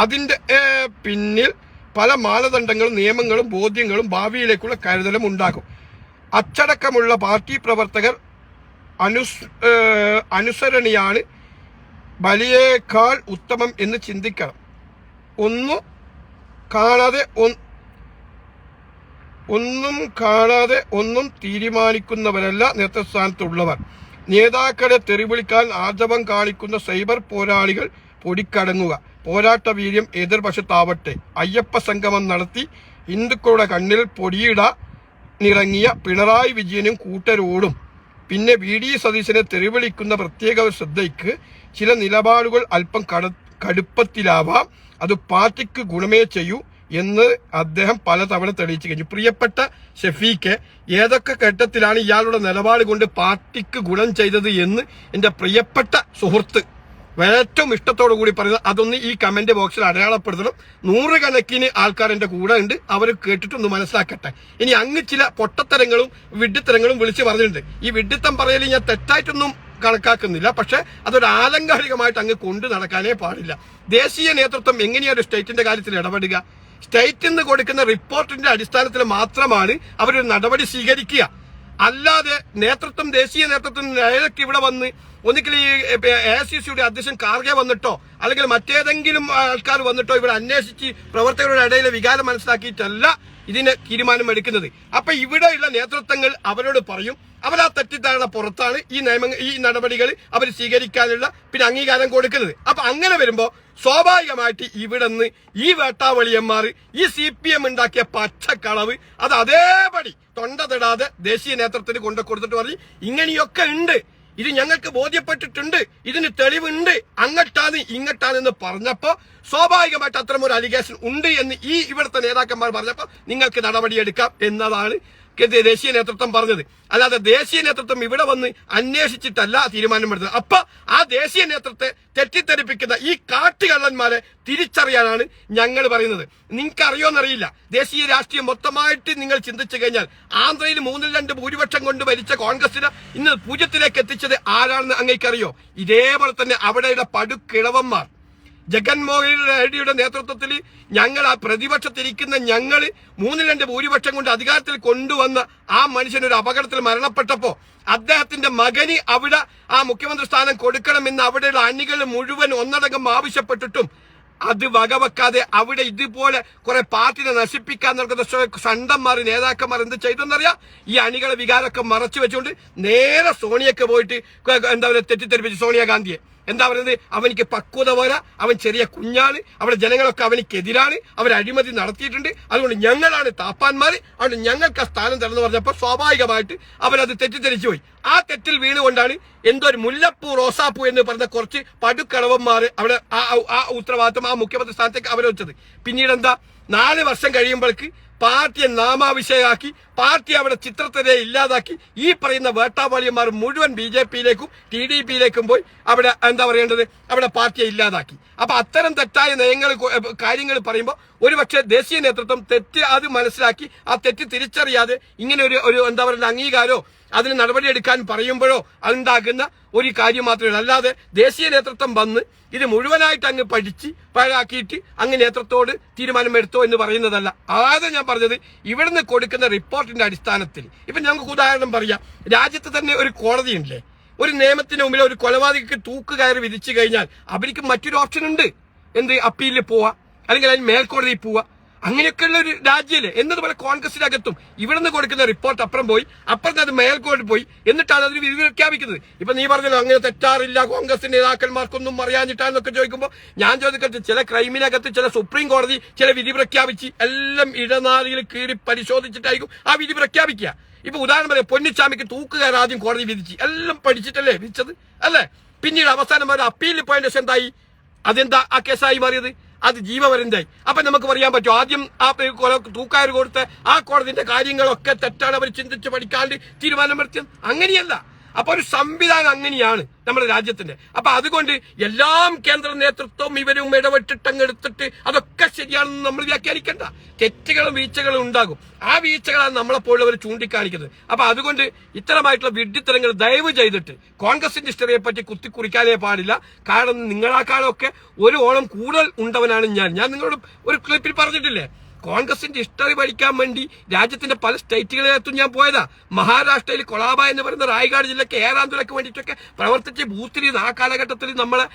അതിന്റെ പിന്നിൽ പല മാനദണ്ഡങ്ങളും നിയമങ്ങളും ബോധ്യങ്ങളും ഭാവിയിലേക്കുള്ള കരുതലും ഉണ്ടാകും. അച്ചടക്കമുള്ള പാർട്ടി പ്രവർത്തകർ അനുസരണീയാണ്, ബലിയേക്കാൾ ഉത്തമം എന്ന് ചിന്തിക്കണം. ഒന്നും കാണാതെ ഒന്നും തീരുമാനിക്കുന്നവരല്ല നേതൃസ്ഥാനത്തുള്ളവർ. നേതാക്കളെ തെറിവിളിക്കാൻ ആർജവം കാണിക്കുന്ന സൈബർ പോരാളികൾ പൊടിക്കടങ്ങുക. പോരാട്ട വീര്യം എതിർവശത്താവട്ടെ. അയ്യപ്പ സംഗമം നടത്തി ഹിന്ദുക്കളുടെ കണ്ണിൽ പൊടിയിട നിറങ്ങിയ പിണറായി വിജയനും കൂട്ടരോടും പിന്നെ വി.ഡി. സതീശനെ തെറിവിളിക്കുന്ന പ്രത്യേക ശ്രദ്ധയ്ക്ക് ചില നിലപാടുകൾ അല്പം കടുപ്പത്തിലാവാം, അത് പാർട്ടിക്ക് ഗുണമേ ചെയ്യൂ എന്ന് അദ്ദേഹം പലതവണ തെളിയിച്ചു കഴിഞ്ഞു. പ്രിയപ്പെട്ട ഷഫീഖ്, ഏതൊക്കെ ഘട്ടത്തിലാണ് ഇയാളുടെ നിലപാട് കൊണ്ട് പാർട്ടിക്ക് ഗുണം ചെയ്തത് എന്ന് എൻ്റെ പ്രിയപ്പെട്ട സുഹൃത്ത് ഏറ്റവും ഇഷ്ടത്തോടു കൂടി പറയുന്നത് അതൊന്ന് ഈ കമന്റ് ബോക്സിൽ അടയാളപ്പെടുത്തണം. 100 കണക്കിന് ആൾക്കാർ എൻ്റെ കൂടെ ഉണ്ട്, അവർ കേട്ടിട്ടൊന്ന് മനസ്സിലാക്കട്ടെ. ഇനി അങ്ങ് ചില പൊട്ടത്തരങ്ങളും വിഡ്ഢിത്തരങ്ങളും വിളിച്ചു പറഞ്ഞിട്ടുണ്ട്. ഈ വിഡ്ഢിത്തം പറയൽ ഞാൻ തെറ്റായിട്ടൊന്നും കണക്കാക്കുന്നില്ല, പക്ഷെ അതൊരു ആലങ്കാരികമായിട്ട് അങ്ങ് കൊണ്ടു നടക്കാനേ പാടില്ല. ദേശീയ നേതൃത്വം എങ്ങനെയാണ് സ്റ്റേറ്റിന്റെ കാര്യത്തിൽ ഇടപെടുക? സ്റ്റേറ്റിൽ നിന്ന് കൊടുക്കുന്ന റിപ്പോർട്ടിന്റെ അടിസ്ഥാനത്തിൽ മാത്രമാണ് അവരൊരു നടപടി സ്വീകരിക്കുക. അല്ലാതെ നേതൃത്വം, ദേശീയ നേതൃത്വം നേരത്തെ ഇവിടെ വന്ന് ഒന്നുകിൽ ഈ AICCയുടെ അധ്യക്ഷൻ ഖാർഗെ വന്നിട്ടോ അല്ലെങ്കിൽ മറ്റേതെങ്കിലും ആൾക്കാർ വന്നിട്ടോ ഇവിടെ അന്വേഷിച്ച് പ്രവർത്തകരുടെ ഇടയിലെ വികാരം മനസ്സിലാക്കിയിട്ടല്ല ഇതിന് തീരുമാനം എടുക്കുന്നത്. അപ്പൊ ഇവിടെയുള്ള നേതൃത്വങ്ങൾ അവരോട് പറയും, അവർ ആ തെറ്റിദ്ധാരണ പുറത്താണ് ഈ നടപടികൾ അവർ സ്വീകരിക്കാനുള്ള പിന്നെ അംഗീകാരം കൊടുക്കുന്നത്. അപ്പൊ അങ്ങനെ വരുമ്പോ സ്വാഭാവികമായിട്ട് ഇവിടെ നിന്ന് ഈ വേട്ടാവളിയന്മാർ ഈ CPM ഉണ്ടാക്കിയ പച്ചക്കളവ് അത് അതേപടി തൊണ്ട തൊടാതെ ദേശീയ നേതൃത്വത്തിന് കൊണ്ടു കൊടുത്തിട്ട് പറയും ഇങ്ങനെയൊക്കെ ഉണ്ട്, ഇത് ഞങ്ങൾക്ക് ബോധ്യപ്പെട്ടിട്ടുണ്ട്, ഇതിന് തെളിവുണ്ട്, അങ്ങട്ടാണ് ഇങ്ങട്ടാണെന്ന് പറഞ്ഞപ്പോ സ്വാഭാവികമായിട്ട് അത്തരം ഒരു അലിഗേഷൻ ഉണ്ട് എന്ന് ഈ ഇവിടുത്തെ നേതാക്കന്മാർ പറഞ്ഞപ്പോ നിങ്ങൾക്ക് നടപടിയെടുക്കാം എന്നതാണ് ദേശീയ നേതൃത്വം പറഞ്ഞത്. അല്ലാതെ ദേശീയ നേതൃത്വം ഇവിടെ വന്ന് അന്വേഷിച്ചിട്ടല്ല തീരുമാനമെടുത്തത്. അപ്പൊ ആ ദേശീയ നേതൃത്വത്തെ തെറ്റിദ്ധരിപ്പിക്കുന്ന ഈ കാട്ടുകള്ളന്മാരെ തിരിച്ചറിയാനാണ് ഞങ്ങൾ പറയുന്നത്. നിങ്ങൾക്ക് അറിയോന്നറിയില്ല, ദേശീയ രാഷ്ട്രീയം മൊത്തമായിട്ട് നിങ്ങൾ ചിന്തിച്ചു കഴിഞ്ഞാൽ ആന്ധ്രയിൽ 3-2 ഭൂരിപക്ഷം കൊണ്ട് ഭരിച്ച കോൺഗ്രസിനെ ഇന്ന് 0-ലേക്ക് എത്തിച്ചത് ആരാണെന്ന് അങ്ങേക്കറിയോ? ഇതേപോലെ തന്നെ അവിടെയുള്ള പടുക്കിഴവന്മാർ ജഗൻമോഹൻ റെഡ്ഡിയുടെ നേതൃത്വത്തിൽ ഞങ്ങൾ ആ പ്രതിപക്ഷത്തിരിക്കുന്ന ഞങ്ങൾ 3-2 ഭൂരിപക്ഷം കൊണ്ട് അധികാരത്തിൽ കൊണ്ടുവന്ന ആ മനുഷ്യനൊരു അപകടത്തിൽ മരണപ്പെട്ടപ്പോ അദ്ദേഹത്തിന്റെ മകന് അവിടെ ആ മുഖ്യമന്ത്രി സ്ഥാനം കൊടുക്കണമെന്ന് അവിടെയുള്ള അണികൾ മുഴുവൻ ഒന്നടങ്കം ആവശ്യപ്പെട്ടിട്ടും അത് വകവെക്കാതെ അവിടെ ഇതുപോലെ കുറെ പാർട്ടിനെ നശിപ്പിക്കാൻ നടക്കുന്ന ഷണ്ടന്മാർ നേതാക്കന്മാർ എന്ത് ചെയ്തെന്നറിയാം? ഈ അണികളെ വികാരമൊക്കെ മറച്ചു വെച്ചുകൊണ്ട് നേരെ സോണിയക്ക് പോയിട്ട് എന്താ പറയുക തെറ്റിദ്ധരിപ്പിച്ചു സോണിയാഗാന്ധിയെ. എന്താ പറയുന്നത്? അവനിക്ക് പക്വത പോരാ, അവൻ ചെറിയ കുഞ്ഞാണ്, അവിടെ ജനങ്ങളൊക്കെ അവനിക്കെതിരാണ്, അവർ അഴിമതി നടത്തിയിട്ടുണ്ട്, അതുകൊണ്ട് ഞങ്ങളാണ് താപ്പാന്മാർ, അതുകൊണ്ട് ഞങ്ങൾക്ക് ആ സ്ഥാനം തരണമെന്ന് പറഞ്ഞപ്പോൾ സ്വാഭാവികമായിട്ട് അവരത് തെറ്റിദ്ധരിച്ചു പോയി. ആ തെറ്റിൽ വീണുകൊണ്ടാണ് എന്തോ ഒരു മുല്ലപ്പൂ റോസാപ്പൂ എന്ന് പറഞ്ഞ കുറച്ച് പടുക്കളവന്മാർ അവിടെ ആ ഉത്തരവാദിത്വം ആ മുഖ്യമന്ത്രി സ്ഥാനത്തേക്ക് അവരെ വെച്ചത്. പിന്നീട് എന്താ 4 വർഷം കഴിയുമ്പോഴേക്ക് പാർട്ടിയെ നാമാവിഷയമാക്കി, പാർട്ടി അവിടെ ചിത്രത്തിനെ ഇല്ലാതാക്കി ഈ പറയുന്ന വേട്ടാവാളിയന്മാർ മുഴുവൻ BJPയിലേക്കും TDPയിലേക്കും പോയി അവിടെ എന്താ പറയേണ്ടത്, അവിടെ പാർട്ടിയെ ഇല്ലാതാക്കി. അപ്പൊ അത്തരം തെറ്റായ കാര്യങ്ങൾ പറയുമ്പോൾ ഒരുപക്ഷെ ദേശീയ നേതൃത്വം തെറ്റ് അത് മനസ്സിലാക്കി ആ തെറ്റ് തിരിച്ചറിയാതെ ഇങ്ങനെ ഒരു എന്താ പറയുക അംഗീകാരമോ അതിന് നടപടിയെടുക്കാൻ പറയുമ്പോഴോ ഉണ്ടാകുന്ന ഒരു കാര്യം മാത്രമേ. അല്ലാതെ ദേശീയ നേതൃത്വം വന്ന് ഇത് മുഴുവനായിട്ട് അങ്ങ് പഠിച്ച് പാഴാക്കിയിട്ട് അങ്ങ് നേതൃത്വത്തോട് തീരുമാനമെടുത്തോ എന്ന് പറയുന്നതല്ല. ആദ്യം ഞാൻ പറഞ്ഞത് ഇവിടുന്ന് കൊടുക്കുന്ന റിപ്പോർട്ടിന്റെ അടിസ്ഥാനത്തിൽ ഇപ്പൊ ഞങ്ങൾക്ക് ഉദാഹരണം പറയാം. രാജ്യത്ത് തന്നെ ഒരു കോടതിയുണ്ടല്ലേ, ഒരു നിയമത്തിന് മുമ്പിൽ ഒരു കൊലപാതകക്ക് തൂക്കുകയറി വിധിച്ചു കഴിഞ്ഞാൽ അവർക്ക് മറ്റൊരു ഓപ്ഷൻ ഉണ്ട്, എന്ത് അപ്പീലിൽ പോവാ അല്ലെങ്കിൽ അതിന് മേൽക്കോടതിയിൽ പോവാ. അങ്ങനെയൊക്കെയുള്ള ഒരു രാജ്യമല്ലേ. എന്നതുപോലെ കോൺഗ്രസിനകത്തും ഇവിടുന്ന് കൊടുക്കുന്ന റിപ്പോർട്ട് അപ്പുറം പോയി, അപ്പുറത്ത് അത് മേൽക്കോടതി പോയി, എന്നിട്ടാണ് അതിന് വിധി പ്രഖ്യാപിക്കുന്നത്. ഇപ്പൊ നീ പറഞ്ഞല്ലോ അങ്ങനെ തെറ്റാറില്ല, കോൺഗ്രസിന്റെ നേതാക്കന്മാർക്കൊന്നും അറിയാഞ്ഞിട്ടാന്നൊക്കെ ചോദിക്കുമ്പോൾ ഞാൻ ചോദിക്കട്ടെ, ചില ക്രൈമിനകത്ത് ചില സുപ്രീം കോടതി ചില വിധി പ്രഖ്യാപിച്ച് എല്ലാം ഇടനാഴിയിൽ കീറി പരിശോധിച്ചിട്ടായിരിക്കും ആ വിധി പ്രഖ്യാപിക്കുക. ഇപ്പൊ ഉദാഹരണം പറയാം, പൊന്നിച്ചാമിക്ക് തൂക്കുകാർ ആദ്യം കോടതി വിധിച്ച് എല്ലാം പഠിച്ചിട്ടല്ലേ വിധിച്ചത് അല്ലേ? പിന്നീട് അവസാനം വരെ അപ്പീലിൽ പോയതിന്റെ ശേഷം എന്തായി? അതെന്താ ആ കേസായി മാറിയത്? അത് ജീവപര്യന്തമായി. അപ്പൊ നമുക്ക് പറയാൻ പറ്റും ആദ്യം ആ തൂക്കാർ കൊടുത്ത ആ കോടതിന്റെ കാര്യങ്ങളൊക്കെ തെറ്റാണ് അവർ ചിന്തിച്ച് പഠിക്കാണ്ട് തീരുമാനമെടുത്തത്? അങ്ങനെയല്ല. അപ്പൊ ഒരു സംവിധാനം അങ്ങനെയാണ് നമ്മുടെ രാജ്യത്തിന്റെ. അപ്പൊ അതുകൊണ്ട് എല്ലാം കേന്ദ്ര നേതൃത്വം ഇവരും ഇടപെട്ടിട്ടങ്ങെടുത്തിട്ട് അതൊക്കെ ശരിയാണെന്ന് നമ്മൾ വ്യാഖ്യാനിക്കണ്ട. തെറ്റുകളും വീഴ്ചകളും ഉണ്ടാകും. ആ വീഴ്ചകളാണ് നമ്മളെപ്പോഴുള്ളവർ ചൂണ്ടിക്കാണിക്കുന്നത്. അപ്പൊ അതുകൊണ്ട് ഇത്തരമായിട്ടുള്ള വിഡ്ഢിത്തരങ്ങൾ ദയവ് ചെയ്തിട്ട് കോൺഗ്രസിന്റെ ഹിസ്റ്ററിയെ പറ്റി കുത്തിക്കുറിക്കാനേ പാടില്ല. കാരണം നിങ്ങളാക്കാളൊക്കെ ഒരു ഓണം കൂടുതൽ ഉണ്ടവനാണ് ഞാൻ നിങ്ങളോട് ഒരു ക്ലിപ്പിൽ പറഞ്ഞിട്ടില്ലേ, കോൺഗ്രസിന്റെ ഹിസ്റ്ററി പഠിക്കാൻ വേണ്ടി രാജ്യത്തിന്റെ പല സ്റ്റേറ്റുകളിലെത്തും ഞാൻ പോയതാ. മഹാരാഷ്ട്രയിൽ കൊളാബ എന്ന് പറയുന്ന റായ്ഗാഡ് ജില്ലയ്ക്ക് ഏറാന്തൂരക്ക് വേണ്ടിയിട്ടൊക്കെ പ്രവർത്തിച്ച് ബൂത്തിലിരുന്ന് ആ കാലഘട്ടത്തിൽ നമ്മളെ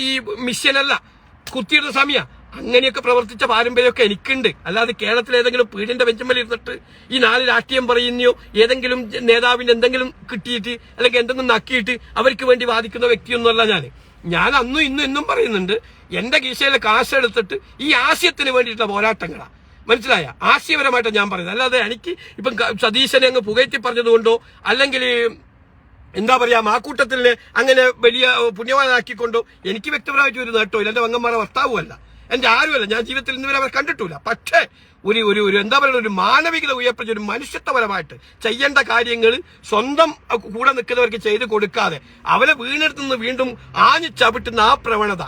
ഈ മിഷനല്ല കുത്തിയിരുന്ന സമയം അങ്ങനെയൊക്കെ പ്രവർത്തിച്ച പാരമ്പര്യമൊക്കെ എനിക്കുണ്ട്. അല്ലാതെ കേരളത്തിൽ ഏതെങ്കിലും പീഡിന്റെ ബെഞ്ചുമ്മൽ ഇരുന്നിട്ട് ഈ 4 രാഷ്ട്രീയം പറയുന്നയോ ഏതെങ്കിലും നേതാവിന്റെ എന്തെങ്കിലും കിട്ടിയിട്ട് അല്ലെങ്കിൽ എന്തെങ്കിലും നക്കിയിട്ട് അവർക്ക് വേണ്ടി വാദിക്കുന്ന വ്യക്തിയൊന്നുമല്ല ഞാൻ അന്നും ഇന്നും എന്നും പറയുന്നുണ്ട്, എന്റെ കീശയിലെ കാശെടുത്തിട്ട് ഈ ആശയത്തിന് വേണ്ടിയിട്ടുള്ള പോരാട്ടങ്ങളാണ്. മനസ്സിലായ? ആശയപരമായിട്ട് ഞാൻ പറയുന്നത്. അല്ലാതെ എനിക്ക് ഇപ്പം സതീശനെ അങ്ങ് പുകഴ്ത്തി പറഞ്ഞതുകൊണ്ടോ അല്ലെങ്കിൽ എന്താ പറയാ മാക്കൂട്ടത്തിൽ അങ്ങനെ വലിയ പുണ്യവാനാക്കിക്കൊണ്ടോ എനിക്ക് വ്യക്തിപരമായിട്ട് ഒരു നേട്ടമില്ല. എന്റെ വങ്ങന്മാരെ ഭർത്താവുമല്ല, എന്റെ ആരുമല്ല, ഞാൻ ജീവിതത്തിൽ ഇന്നുവരെ അവർ കണ്ടിട്ടില്ല. പക്ഷേ ഒരു എന്താ പറയുക, ഒരു മാനവികത ഉയർപ്പിച്ച ഒരു മനുഷ്യത്വപരമായിട്ട് ചെയ്യേണ്ട കാര്യങ്ങൾ സ്വന്തം കൂടെ നിൽക്കുന്നവർക്ക് ചെയ്ത് കൊടുക്കാതെ അവരെ വീണെടുത്തുനിന്ന് വീണ്ടും ആഞ്ഞു ചവിട്ടുന്ന ആ പ്രവണത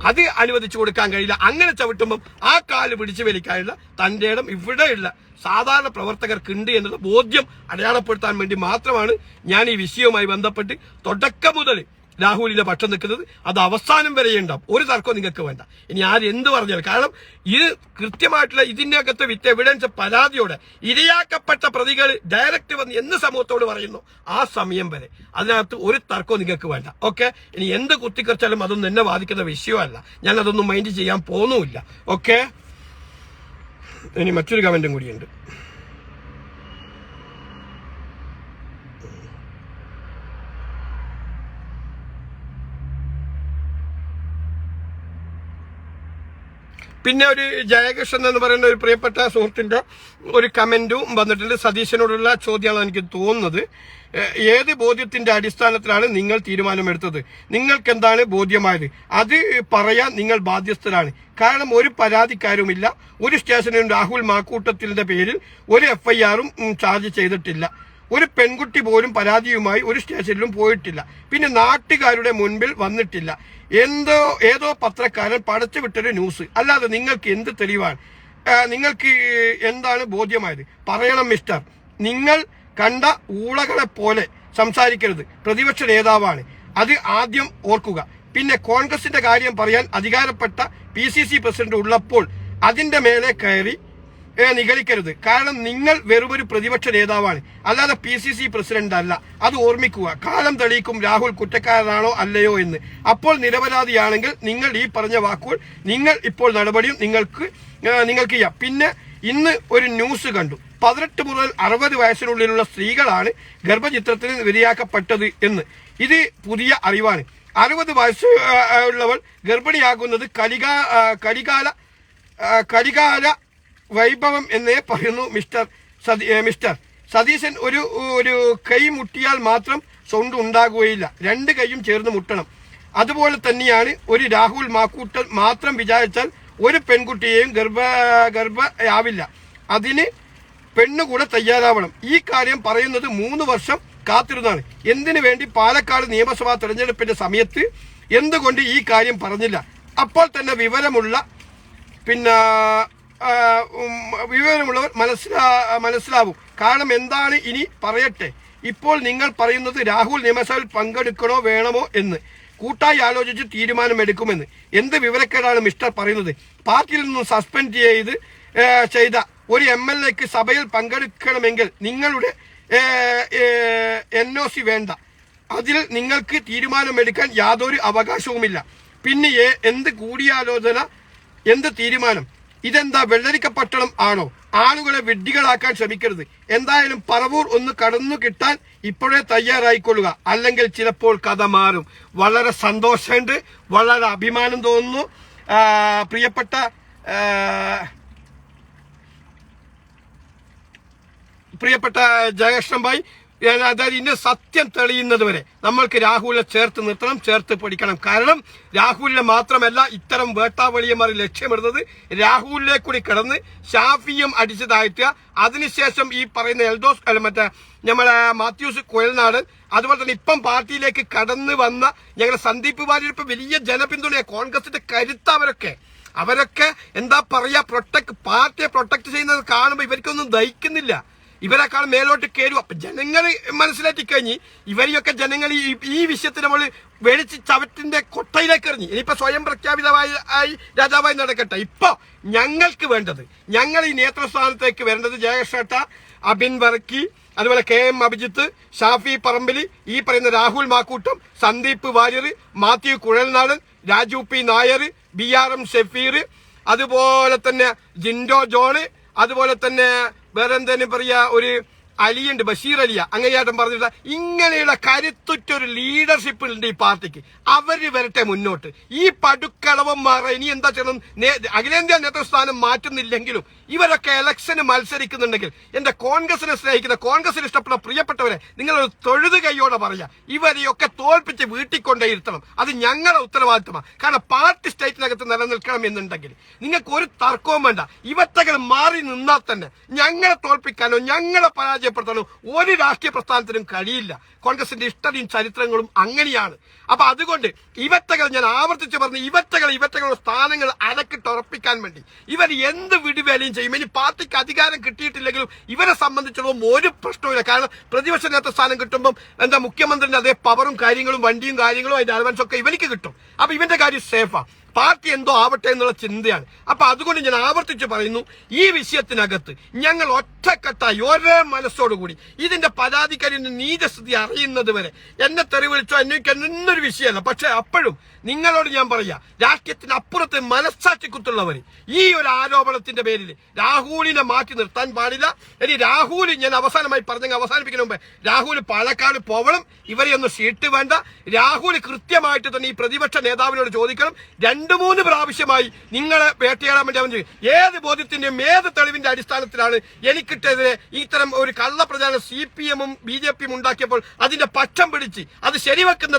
അത് അനുവദിച്ചു കൊടുക്കാൻ കഴിയില്ല. അങ്ങനെ ചവിട്ടുമ്പം ആ കാല് പിടിച്ചു വലിക്കാനുള്ള തന്റെ ഇടം ഇവിടെയുള്ള സാധാരണ പ്രവർത്തകർക്കുണ്ട് എന്നുള്ള ബോധ്യം അടയാളപ്പെടുത്താൻ വേണ്ടി മാത്രമാണ് ഞാൻ ഈ വിഷയവുമായി ബന്ധപ്പെട്ട് തുടക്കം മുതൽ രാഹുലിന്റെ പക്ഷം നിൽക്കുന്നത്. അത് അവസാനം വരെ ഉണ്ടാവും, ഒരു തർക്കവും നിങ്ങൾക്ക് വേണ്ട. ഇനി ആരെന്ത് പറഞ്ഞാൽ, കാരണം ഇത് കൃത്യമായിട്ടുള്ള ഇതിനകത്ത് വിത്ത് എവിഡൻസ് പരാതിയോടെ ഇരയാക്കപ്പെട്ട പ്രതികൾ ഡയറക്റ്റ് വന്ന് എന്ന് സമൂഹത്തോട് പറയുന്നു ആ സമയം വരെ അതിനകത്ത് ഒരു തർക്കവും നിങ്ങൾക്ക് വേണ്ട. ഓക്കെ, ഇനി എന്ത് കുത്തിക്കറിച്ചാലും അതൊന്നും എന്നെ ബാധിക്കുന്ന വിഷയമല്ല, ഞാൻ അതൊന്നും മൈൻഡ് ചെയ്യാൻ പോകുന്നുമില്ല. ഓക്കെ, ഇനി മറ്റൊരു കമന്റും കൂടിയുണ്ട്. പിന്നെ ഒരു ജയകൃഷ്ണൻ എന്ന് പറയുന്ന ഒരു പ്രിയപ്പെട്ട സുഹൃത്തിന്റെ ഒരു കമന്റും വന്നിട്ടുണ്ട്. സതീശനോടുള്ള ചോദ്യമാണ് എനിക്ക് തോന്നുന്നത്. ഏത് ബോധ്യത്തിന്റെ അടിസ്ഥാനത്തിലാണ് നിങ്ങൾ തീരുമാനമെടുത്തത്? നിങ്ങൾക്ക് എന്താണ് ബോധ്യമായത്? അത് പറയാൻ നിങ്ങൾ ബാധ്യസ്ഥരാണ്. കാരണം ഒരു പരാതിക്കാരുമില്ല, ഒരു സ്റ്റേഷനിലും രാഹുൽ മാക്കൂട്ടത്തിന്റെ പേരിൽ ഒരു FIR-ഉം ചാർജ് ചെയ്തിട്ടില്ല. ഒരു പെൺകുട്ടി പോലും പരാതിയുമായി ഒരു സ്റ്റേഷനിലും പോയിട്ടില്ല. പിന്നെ നാട്ടുകാരുടെ മുൻപിൽ വന്നിട്ടില്ല. ഏതോ പത്രക്കാരൻ പടച്ചു വിട്ടൊരു ന്യൂസ്. അല്ലാതെ നിങ്ങൾക്ക് എന്ത് തെളിവാണ്? നിങ്ങൾക്ക് എന്താണ് ബോധ്യമായത്? പറയണം മിസ്റ്റർ. നിങ്ങൾ കണ്ട ഊളകളെ പോലെ സംസാരിക്കരുത്. പ്രതിപക്ഷ നേതാവാണ്, അത് ആദ്യം ഓർക്കുക. പിന്നെ കോൺഗ്രസിന്റെ കാര്യം പറയാൻ അധികാരപ്പെട്ട PCC പ്രസിഡന്റ് ഉള്ളപ്പോൾ അതിന്റെ മേലെ കയറി നിഗളിക്കരുത്. കാരണം നിങ്ങൾ വെറുമൊരു പ്രതിപക്ഷ നേതാവാണ്, അല്ലാതെ PCC പ്രസിഡന്റ് അല്ല. അത് ഓർമ്മിക്കുക. കാലം തെളിയിക്കും രാഹുൽ കുറ്റക്കാരനാണോ അല്ലയോ എന്ന്. അപ്പോൾ നിരപരാധിയാണെങ്കിൽ നിങ്ങൾ ഈ പറഞ്ഞ വാക്കുകൾ നിങ്ങൾ ഇപ്പോൾ നടപടിയും നിങ്ങൾക്ക് ചെയ്യാം. പിന്നെ ഇന്ന് ഒരു ന്യൂസ് കണ്ടു, 18 മുതൽ 60 വയസ്സിനുള്ളിലുള്ള സ്ത്രീകളാണ് ഗർഭചിത്രത്തിന് വിധേയാക്കപ്പെട്ടത് എന്ന്. ഇത് പുതിയ അറിവാണ്. 60 വയസ്സ് ഉള്ളവർ ഗർഭിണിയാകുന്നത് കലികാല വൈഭവം എന്നേ പറയുന്നു മിസ്റ്റർ സതീശൻ. ഒരു കൈ മുട്ടിയാൽ മാത്രം സൗണ്ട് ഉണ്ടാകുകയില്ല, 2 കൈയും ചേർന്ന് മുട്ടണം. അതുപോലെ തന്നെയാണ് ഒരു രാഹുൽ മാക്കൂട്ടൻ മാത്രം വിചാരിച്ചാൽ ഒരു പെൺകുട്ടിയെയും ഗർഭയാവില്ല. അതിന് പെണ്ണുകൂടെ തയ്യാറാവണം. ഈ കാര്യം പറയുന്നത് 3 വർഷം കാത്തിരുന്നാണ്. എന്തിനു വേണ്ടി പാലക്കാട് നിയമസഭാ തെരഞ്ഞെടുപ്പിന്റെ സമയത്ത് എന്തുകൊണ്ട് ഈ കാര്യം പറഞ്ഞില്ല? അപ്പോൾ തന്നെ വിവരമുള്ളവർ മനസ്സിലാവും. കാരണം എന്താണ് ഇനി പറയട്ടെ. ഇപ്പോൾ നിങ്ങൾ പറയുന്നത് രാഹുൽ നിയമസഭയിൽ പങ്കെടുക്കണോ വേണമോ എന്ന് കൂട്ടായി ആലോചിച്ച് തീരുമാനമെടുക്കുമെന്ന്. എന്ത് വിവരക്കേടാണ് മിസ്റ്റർ പറയുന്നത്? പാർട്ടിയിൽ നിന്നും സസ്പെൻഡ് ചെയ്ത ഒരു MLAക്ക് സഭയിൽ പങ്കെടുക്കണമെങ്കിൽ നിങ്ങളുടെ NOC വേണ്ട. അതിൽ നിങ്ങൾക്ക് തീരുമാനമെടുക്കാൻ യാതൊരു അവകാശവുമില്ല. പിന്നെ എന്ത് കൂടിയാലോചന, എന്ത് തീരുമാനം? ഇതെന്താ വെള്ളരിക്കപ്പട്ടണം ആണോ? ആളുകളെ വിഡ്ഢികളാക്കാൻ ശ്രമിക്കരുത്. എന്തായാലും പറവൂർ ഒന്ന് കടന്നു കിട്ടാൻ ഇപ്പോഴേ തയ്യാറായിക്കൊള്ളുക, അല്ലെങ്കിൽ ചിലപ്പോൾ കഥ മാറും. വളരെ സന്തോഷമുണ്ട്, വളരെ അഭിമാനം തോന്നുന്നു. പ്രിയപ്പെട്ട ജയകൃഷ്ണൻ ഭായ്, അതായത് ഇതിന്റെ സത്യം തെളിയുന്നത് വരെ നമ്മൾക്ക് രാഹുലിനെ ചേർത്ത് നിർത്തണം, ചേർത്ത് പഠിക്കണം. കാരണം രാഹുലിനെ മാത്രമല്ല, ഇത്തരം വേട്ടാവളിയന്മാർ ലക്ഷ്യമിടുന്നത് രാഹുലിനെ കൂടി കിടന്ന് ഷാഫിയും അടിച്ചു താഴ്ത്തുക. അതിനുശേഷം ഈ പറയുന്ന എൽദോസ് നമ്മളെ മാത്യൂസ് കുഴൽനാടൻ, അതുപോലെ തന്നെ ഇപ്പം പാർട്ടിയിലേക്ക് കടന്നു വന്ന ഞങ്ങളുടെ സന്ദീപ് വാര്യർ ഇപ്പൊ വലിയ ജനപിന്തുണ. കോൺഗ്രസിന്റെ കരുത്ത് അവരൊക്കെ എന്താ പറയാ, പാർട്ടിയെ പ്രൊട്ടക്ട് ചെയ്യുന്നത് കാണുമ്പോൾ ഇവർക്കൊന്നും ദഹിക്കുന്നില്ല. ഇവരെക്കാൾ മേലോട്ട് കയറും. അപ്പൊ ജനങ്ങൾ മനസ്സിലാക്കി കഴിഞ്ഞ് ഇവരെയൊക്കെ ജനങ്ങൾ ഈ വിഷയത്തിൽ നമ്മൾ വെളിച്ച് ചവറ്റിന്റെ കൊട്ടയിലേക്ക് എറിഞ്ഞ് ഇനിയിപ്പോ സ്വയം പ്രഖ്യാപിതമായി രാജാവായി നടക്കട്ടെ. ഇപ്പൊ ഞങ്ങൾക്ക് വേണ്ടത്, ഞങ്ങൾ ഈ നേതൃസ്ഥാനത്തേക്ക് വരേണ്ടത് ജയകൃഷ്ണ, അബിൻ വർക്കി, അതുപോലെ KM അഭിജിത്ത്, ഷാഫി പറമ്പിലി, ഈ പറയുന്ന രാഹുൽ മാക്കൂട്ടം, സന്ദീപ് വാര്യർ, മാത്യു കുഴൽനാടൻ, രാജു P നായർ, BRM ഷഫീർ, അതുപോലെ തന്നെ ജിൻഡോ ജോണ്, അതുപോലെ തന്നെ വേറെ എന്തെങ്കിലും പറയാ ഒരു അലിയുണ്ട്, ബഷീർ അലിയ, അങ്ങനെയായിട്ടും പറഞ്ഞിട്ട് ഇങ്ങനെയുള്ള കരുത്തുറ്റൊരു ലീഡർഷിപ്പ് ഉണ്ട് ഈ പാർട്ടിക്ക്. അവര് വരട്ടെ മുന്നോട്ട്. ഈ പടുക്കളവന്മാരെ ഇനി എന്താ ചെയ്യണം? അഖിലേന്ത്യാ നേതൃസ്ഥാനം മാറ്റുന്നില്ലെങ്കിലും ഇവരൊക്കെ ഇലക്ഷന് മത്സരിക്കുന്നുണ്ടെങ്കിൽ എന്റെ കോൺഗ്രസിനെ സ്നേഹിക്കുന്ന, കോൺഗ്രസിന് ഇഷ്ടപ്പെടുന്ന പ്രിയപ്പെട്ടവരെ, നിങ്ങളൊരു തൊഴുതു കൈയോടെ പറയാ, ഇവരെയൊക്കെ തോൽപ്പിച്ച് വീട്ടിൽ കൊണ്ടേ ഇരുത്തണം. അത് ഞങ്ങളുടെ ഉത്തരവാദിത്തമാണ്. കാരണം പാർട്ടി സ്റ്റേറ്റിനകത്ത് നിലനിൽക്കണം എന്നുണ്ടെങ്കിൽ നിങ്ങൾക്ക് ഒരു തർക്കവും വേണ്ട. ഇവറ്റകൾ മാറി നിന്നാൽ തന്നെ ഞങ്ങളെ തോൽപ്പിക്കാനോ ഞങ്ങളെ പരാജയപ്പെടുത്താനോ ഒരു രാഷ്ട്രീയ പ്രസ്ഥാനത്തിനും കഴിയില്ല. കോൺഗ്രസിന്റെ ഇഷ്ടതയും ചരിത്രങ്ങളും അങ്ങനെയാണ്. അപ്പൊ അതുകൊണ്ട് ഇവറ്റകൾ, ഞാൻ ആവർത്തിച്ച് പറഞ്ഞു, ഇവറ്റകളുടെ സ്ഥാനങ്ങൾ അലക്കിട്ടുറപ്പിക്കാൻ വേണ്ടി ഇവർ എന്ത് വിടുവേലയും ചെയ്യും. ഇനി പാർട്ടിക്ക് അധികാരം കിട്ടിയിട്ടില്ലെങ്കിലും ഇവരെ സംബന്ധിച്ചിടത്തോളം ഒരു പ്രശ്നവുമില്ല. കാരണം പ്രതിപക്ഷ നേതൃത്വ സ്ഥാനം കിട്ടുമ്പോൾ എന്താ മുഖ്യമന്ത്രിന്റെ അതേ പവറും കാര്യങ്ങളും വണ്ടിയും കാര്യങ്ങളും അതിന്റെ അലവൻസ് ഒക്കെ ഇവർക്ക് കിട്ടും. അപ്പൊ ഇവന്റെ കാര്യം സേഫാ. പാർട്ടി എന്തോ ആവട്ടെ എന്നുള്ള ചിന്തയാണ്. അപ്പൊ അതുകൊണ്ട് ഞാൻ ആവർത്തിച്ച് പറയുന്നു, ഈ വിഷയത്തിനകത്ത് ഞങ്ങൾ ഒറ്റക്കെട്ടായി ഒരേ മനസ്സോടുകൂടി ഇതിന്റെ പരാതിക്കാരിന്റെ നീചസ്ഥിതി അറിയുന്നത് വരെ എന്നെ തെറി വിളിച്ചോ എനിക്ക് എന്നൊരു വിഷയമല്ല. പക്ഷെ അപ്പോഴും നിങ്ങളോട് ഞാൻ പറയാ, രാഷ്ട്രീയത്തിന് അപ്പുറത്ത് മനസ്സാക്ഷി കുത്തുള്ളവർ ഈ ഒരു ആരോപണത്തിന്റെ പേരിൽ രാഹുലിനെ മാറ്റി നിർത്താൻ പാടില്ല. ഇനി രാഹുൽ, ഞാൻ അവസാനമായി പറഞ്ഞെങ്കിൽ അവസാനിപ്പിക്കുന്ന മുമ്പേ, രാഹുൽ പാലക്കാട് പോവണം. ഇവരെയൊന്നും ഷീട്ട് വേണ്ട. രാഹുൽ കൃത്യമായിട്ട് തന്നെ ഈ പ്രതിപക്ഷ നേതാവിനോട് ചോദിക്കണം. 2-3 പ്രാവശ്യമായി നിങ്ങളെ വേട്ടയാടാൻ വേണ്ടി അവൻ ഏത് ബോധ്യത്തിന്റെയും ഏത് തെളിവിന്റെ അടിസ്ഥാനത്തിലാണ് എനിക്കിട്ടെതിരെ ഇത്തരം ഒരു കള്ളപ്രചാരണം CPM-ഉം BJP-യും ഉണ്ടാക്കിയപ്പോൾ അതിന്റെ പക്ഷം പിടിച്ച് അത് ശരിവെക്കുന്ന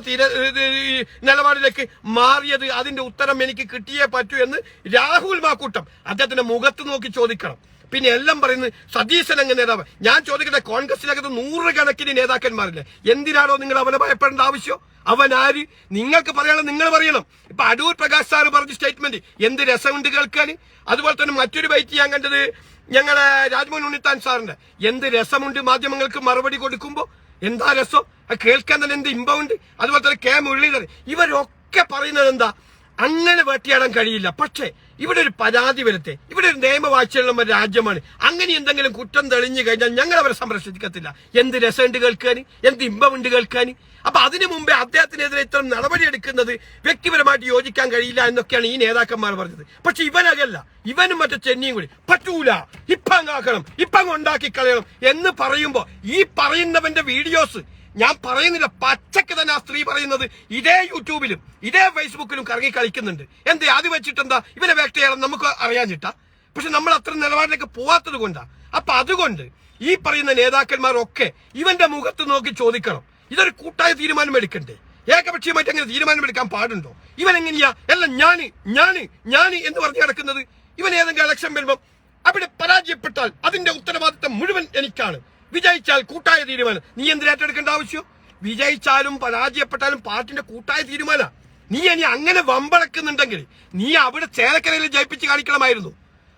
നിലപാടിലേക്ക് മാറിയത്? അതിന്റെ ഉത്തരം എനിക്ക് കിട്ടിയേ പറ്റൂ എന്ന് രാഹുൽ മാക്കൂട്ടം അദ്ദേഹത്തിന്റെ മുഖത്ത് നോക്കി ചോദിക്കണം. പിന്നെ എല്ലാം പറയുന്നത് സതീശൻ അങ്ങ് നേതാവ്. ഞാൻ ചോദിക്കട്ടെ, കോൺഗ്രസിനകത്ത് 100 കണക്കിന് നേതാക്കന്മാരില്ലേ? എന്തിനാണോ നിങ്ങൾ അവനെ ഭയപ്പെടേണ്ട ആവശ്യം? അവൻ ആര്? നിങ്ങൾക്ക് പറയണം, നിങ്ങൾ പറയണം. ഇപ്പൊ അടൂർ പ്രകാശ് സാറ് പറഞ്ഞ സ്റ്റേറ്റ്മെന്റ് എന്ത് രസമുണ്ട് കേൾക്കാൻ. അതുപോലെ തന്നെ മറ്റൊരു ബൈറ്റ് ഞാൻ കണ്ടത് ഞങ്ങളെ രാജ്മോഹൻ ഉണ്ണിത്താൻ സാറിന്റെ, എന്ത് രസമുണ്ട് മാധ്യമങ്ങൾക്ക് മറുപടി കൊടുക്കുമ്പോ. എന്താ രസം കേൾക്കാൻ തന്നെ, എന്ത് ഇമ്പമുണ്ട്. അതുപോലെ തന്നെ K മുരളീധരൻ, ഇവരൊക്കെ പറയുന്നത് എന്താ, അങ്ങനെ വേട്ടയാടാൻ കഴിയില്ല. പക്ഷേ ഇവിടെ ഒരു പരാതി വരട്ടെ, ഇവിടെ ഒരു നിയമവാഴ്ചയുള്ള രാജ്യമാണ്. അങ്ങനെ എന്തെങ്കിലും കുറ്റം തെളിഞ്ഞു കഴിഞ്ഞാൽ ഞങ്ങൾ അവരെ സംരക്ഷിക്കത്തില്ല. എന്ത് രസമുണ്ട് കേൾക്കാൻ, എന്ത് ഇമ്പമുണ്ട് കേൾക്കാൻ. അപ്പൊ അതിനു മുമ്പേ അദ്ദേഹത്തിനെതിരെ ഇത്തരം നടപടിയെടുക്കുന്നത് വ്യക്തിപരമായിട്ട് യോജിക്കാൻ കഴിയില്ല എന്നൊക്കെയാണ് ഈ നേതാക്കന്മാർ പറഞ്ഞത്. പക്ഷെ ഇവനകല്ല, ഇവനും മറ്റേ ചെന്നിയും കൂടി പറ്റൂല, ഇപ്പങ്ങാക്കണം, ഇപ്പങ്ങ് ഉണ്ടാക്കി കളയണം എന്ന് പറയുമ്പോ ഈ പറയുന്നവന്റെ വീഡിയോസ് ഞാൻ പറയുന്നില്ല, പച്ചക്ക് തന്നെ ആ സ്ത്രീ പറയുന്നത് ഇതേ യൂട്യൂബിലും ഇതേ ഫേസ്ബുക്കിലും കറങ്ങി കളിക്കുന്നുണ്ട്. എന്ത് അത് വെച്ചിട്ടെന്താ ഇവനെ വേട്ടയാടാൻ നമുക്ക് അറിയാഞ്ഞിട്ടാ? പക്ഷെ നമ്മൾ അത്ര നിലപാടിലേക്ക് പോവാത്തത് കൊണ്ടാ. അപ്പൊ അതുകൊണ്ട് ഈ പറയുന്ന നേതാക്കന്മാരൊക്കെ ഇവന്റെ മുഖത്ത് നോക്കി ചോദിക്കണം, ഇതൊരു കൂട്ടായ തീരുമാനം എടുക്കണ്ടേ? ഏകപക്ഷീയമായിട്ട് അങ്ങനെ തീരുമാനമെടുക്കാൻ പാടുണ്ടോ? ഇവൻ എങ്ങനെയാ എല്ലാം ഞാന് എന്ന് പറഞ്ഞു നടക്കുന്നത്? ഇവൻ ഏതെങ്കിലും ഇലക്ഷൻ വരുമ്പം അവിടെ പരാജയപ്പെട്ടാൽ അതിന്റെ ഉത്തരവാദിത്തം മുഴുവൻ എനിക്കാണ്, വിജയിച്ചാൽ കൂട്ടായ തീരുമാനം. നീ എന്തിനാ ഏറ്റെടുക്കേണ്ട ആവശ്യം? വിജയിച്ചാലും പരാജയപ്പെട്ടാലും പാർട്ടിന്റെ കൂട്ടായ തീരുമാനം. നീ ഇനി അങ്ങനെ വമ്പളക്കുന്നുണ്ടെങ്കിൽ നീ അവിടെ ചേലക്കരയിൽ ജയിപ്പിച്ച് കാണിക്കണമായിരുന്നു.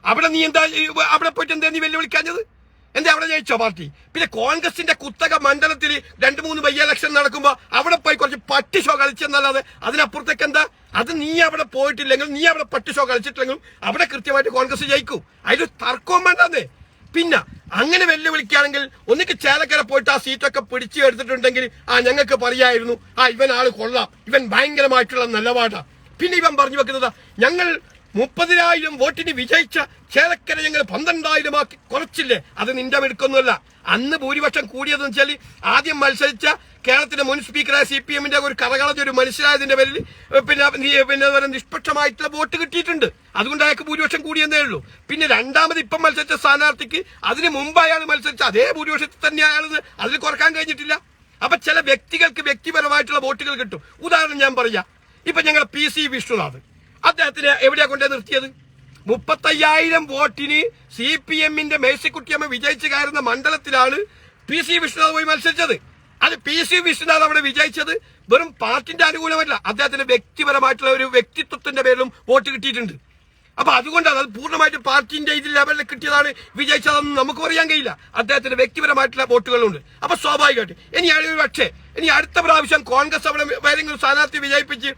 അവിടെ നീ എന്താ അവിടെ പോയിട്ട് എന്താ നീ വെല്ലുവിളിക്കാഞ്ഞത്? എന്താ അവിടെ ജയിച്ചോ പാർട്ടി? പിന്നെ കോൺഗ്രസിന്റെ കുത്തക മണ്ഡലത്തിൽ 2-3 ബൈ ഇലക്ഷൻ നടക്കുമ്പോ അവിടെ പോയി കുറച്ച് പട്ടി ഷോ കളിച്ചെന്നല്ലാതെ അതിനപ്പുറത്തേക്ക് എന്താ? അത് നീ അവിടെ പോയിട്ടില്ലെങ്കിൽ, നീ അവിടെ പട്ടി ഷോ കളിച്ചിട്ടില്ലെങ്കിലും അവിടെ കൃത്യമായിട്ട് കോൺഗ്രസ് ജയിക്കും. അതിലൊരു തർക്കവും വേണ്ടെന്നേ. പിന്നെ അങ്ങനെ വെല്ലുവിളിക്കുകയാണെങ്കിൽ ഒന്നിക്ക് ചേലക്കര പോയിട്ട് ആ സീറ്റൊക്കെ പിടിച്ചു എടുത്തിട്ടുണ്ടെങ്കിൽ ഞങ്ങൾക്ക് പറയായിരുന്നു, ഇവൻ ആള് കൊള്ളാം, ഇവൻ ഭയങ്കരമായിട്ടുള്ള നിലപാടാ. പിന്നെ ഇവൻ പറഞ്ഞു വെക്കുന്നത് ഞങ്ങൾ 30,000 വോട്ടിന് വിജയിച്ച ചേലക്കര ഞങ്ങൾ 12,000 ആക്കി കുറച്ചില്ലേ? അത് നിന്റെ മെടുക്കൊന്നുമല്ല. അന്ന് ഭൂരിപക്ഷം കൂടിയതെന്ന് വെച്ചാൽ ആദ്യം മത്സരിച്ച കേരളത്തിന്റെ മുൻ സ്പീക്കറായ CPM-ന്റെ ഒരു കഥകളഞ്ഞ ഒരു മനുഷ്യരായതിന്റെ പേരിൽ പിന്നെ നിഷ്പക്ഷമായിട്ടുള്ള വോട്ട് കിട്ടിയിട്ടുണ്ട്. അതുകൊണ്ട് അയാൾക്ക് ഭൂരിപക്ഷം കൂടിയെന്നേ ഉള്ളൂ. പിന്നെ രണ്ടാമത് ഇപ്പം മത്സരിച്ച സ്ഥാനാർത്ഥിക്ക് അതിന് മുമ്പ് അയാൾ മത്സരിച്ച അതേ ഭൂരിപക്ഷത്തിൽ തന്നെ അയാൾ അതിൽ കുറക്കാൻ കഴിഞ്ഞിട്ടില്ല. അപ്പൊ ചില വ്യക്തികൾക്ക് വ്യക്തിപരമായിട്ടുള്ള വോട്ടുകൾ കിട്ടും. ഉദാഹരണം ഞാൻ പറയാം, ഇപ്പൊ ഞങ്ങൾ PC വിഷ്ണുനാഥ്, അദ്ദേഹത്തിന് എവിടെയാ കൊണ്ടേ നിർത്തിയത്? 35,000 വോട്ടിന് CPM-ന്റെ മേഴ്സിക്കുട്ടിയമ്മ വിജയിച്ചു കയറുന്ന മണ്ഡലത്തിലാണ് PC വിഷ്ണുനാഥ് പോയി മത്സരിച്ചത്. അത് PC വിഷ്ണുനാഥ് അവിടെ വിജയിച്ചത് വെറും പാർട്ടിന്റെ അനുകൂലമല്ല, അദ്ദേഹത്തിന്റെ വ്യക്തിപരമായിട്ടുള്ള ഒരു വ്യക്തിത്വത്തിന്റെ പേരിലും വോട്ട് കിട്ടിയിട്ടുണ്ട്. അപ്പൊ അതുകൊണ്ടാണ് അത് പൂർണ്ണമായിട്ട് പാർട്ടിന്റെ ഇതിൽ ലെവലിൽ കിട്ടിയതാണ് വിജയിച്ചതെന്ന് നമുക്ക് പറയാൻ കഴിയില്ല. അദ്ദേഹത്തിന്റെ വ്യക്തിപരമായിട്ടുള്ള വോട്ടുകളുണ്ട്. അപ്പൊ സ്വാഭാവികമായിട്ട് ഇനി അടുത്ത പ്രാവശ്യം കോൺഗ്രസ് അവിടെ ഏതെങ്കിലും സ്ഥാനാർത്ഥി വിജയിപ്പിച്ച്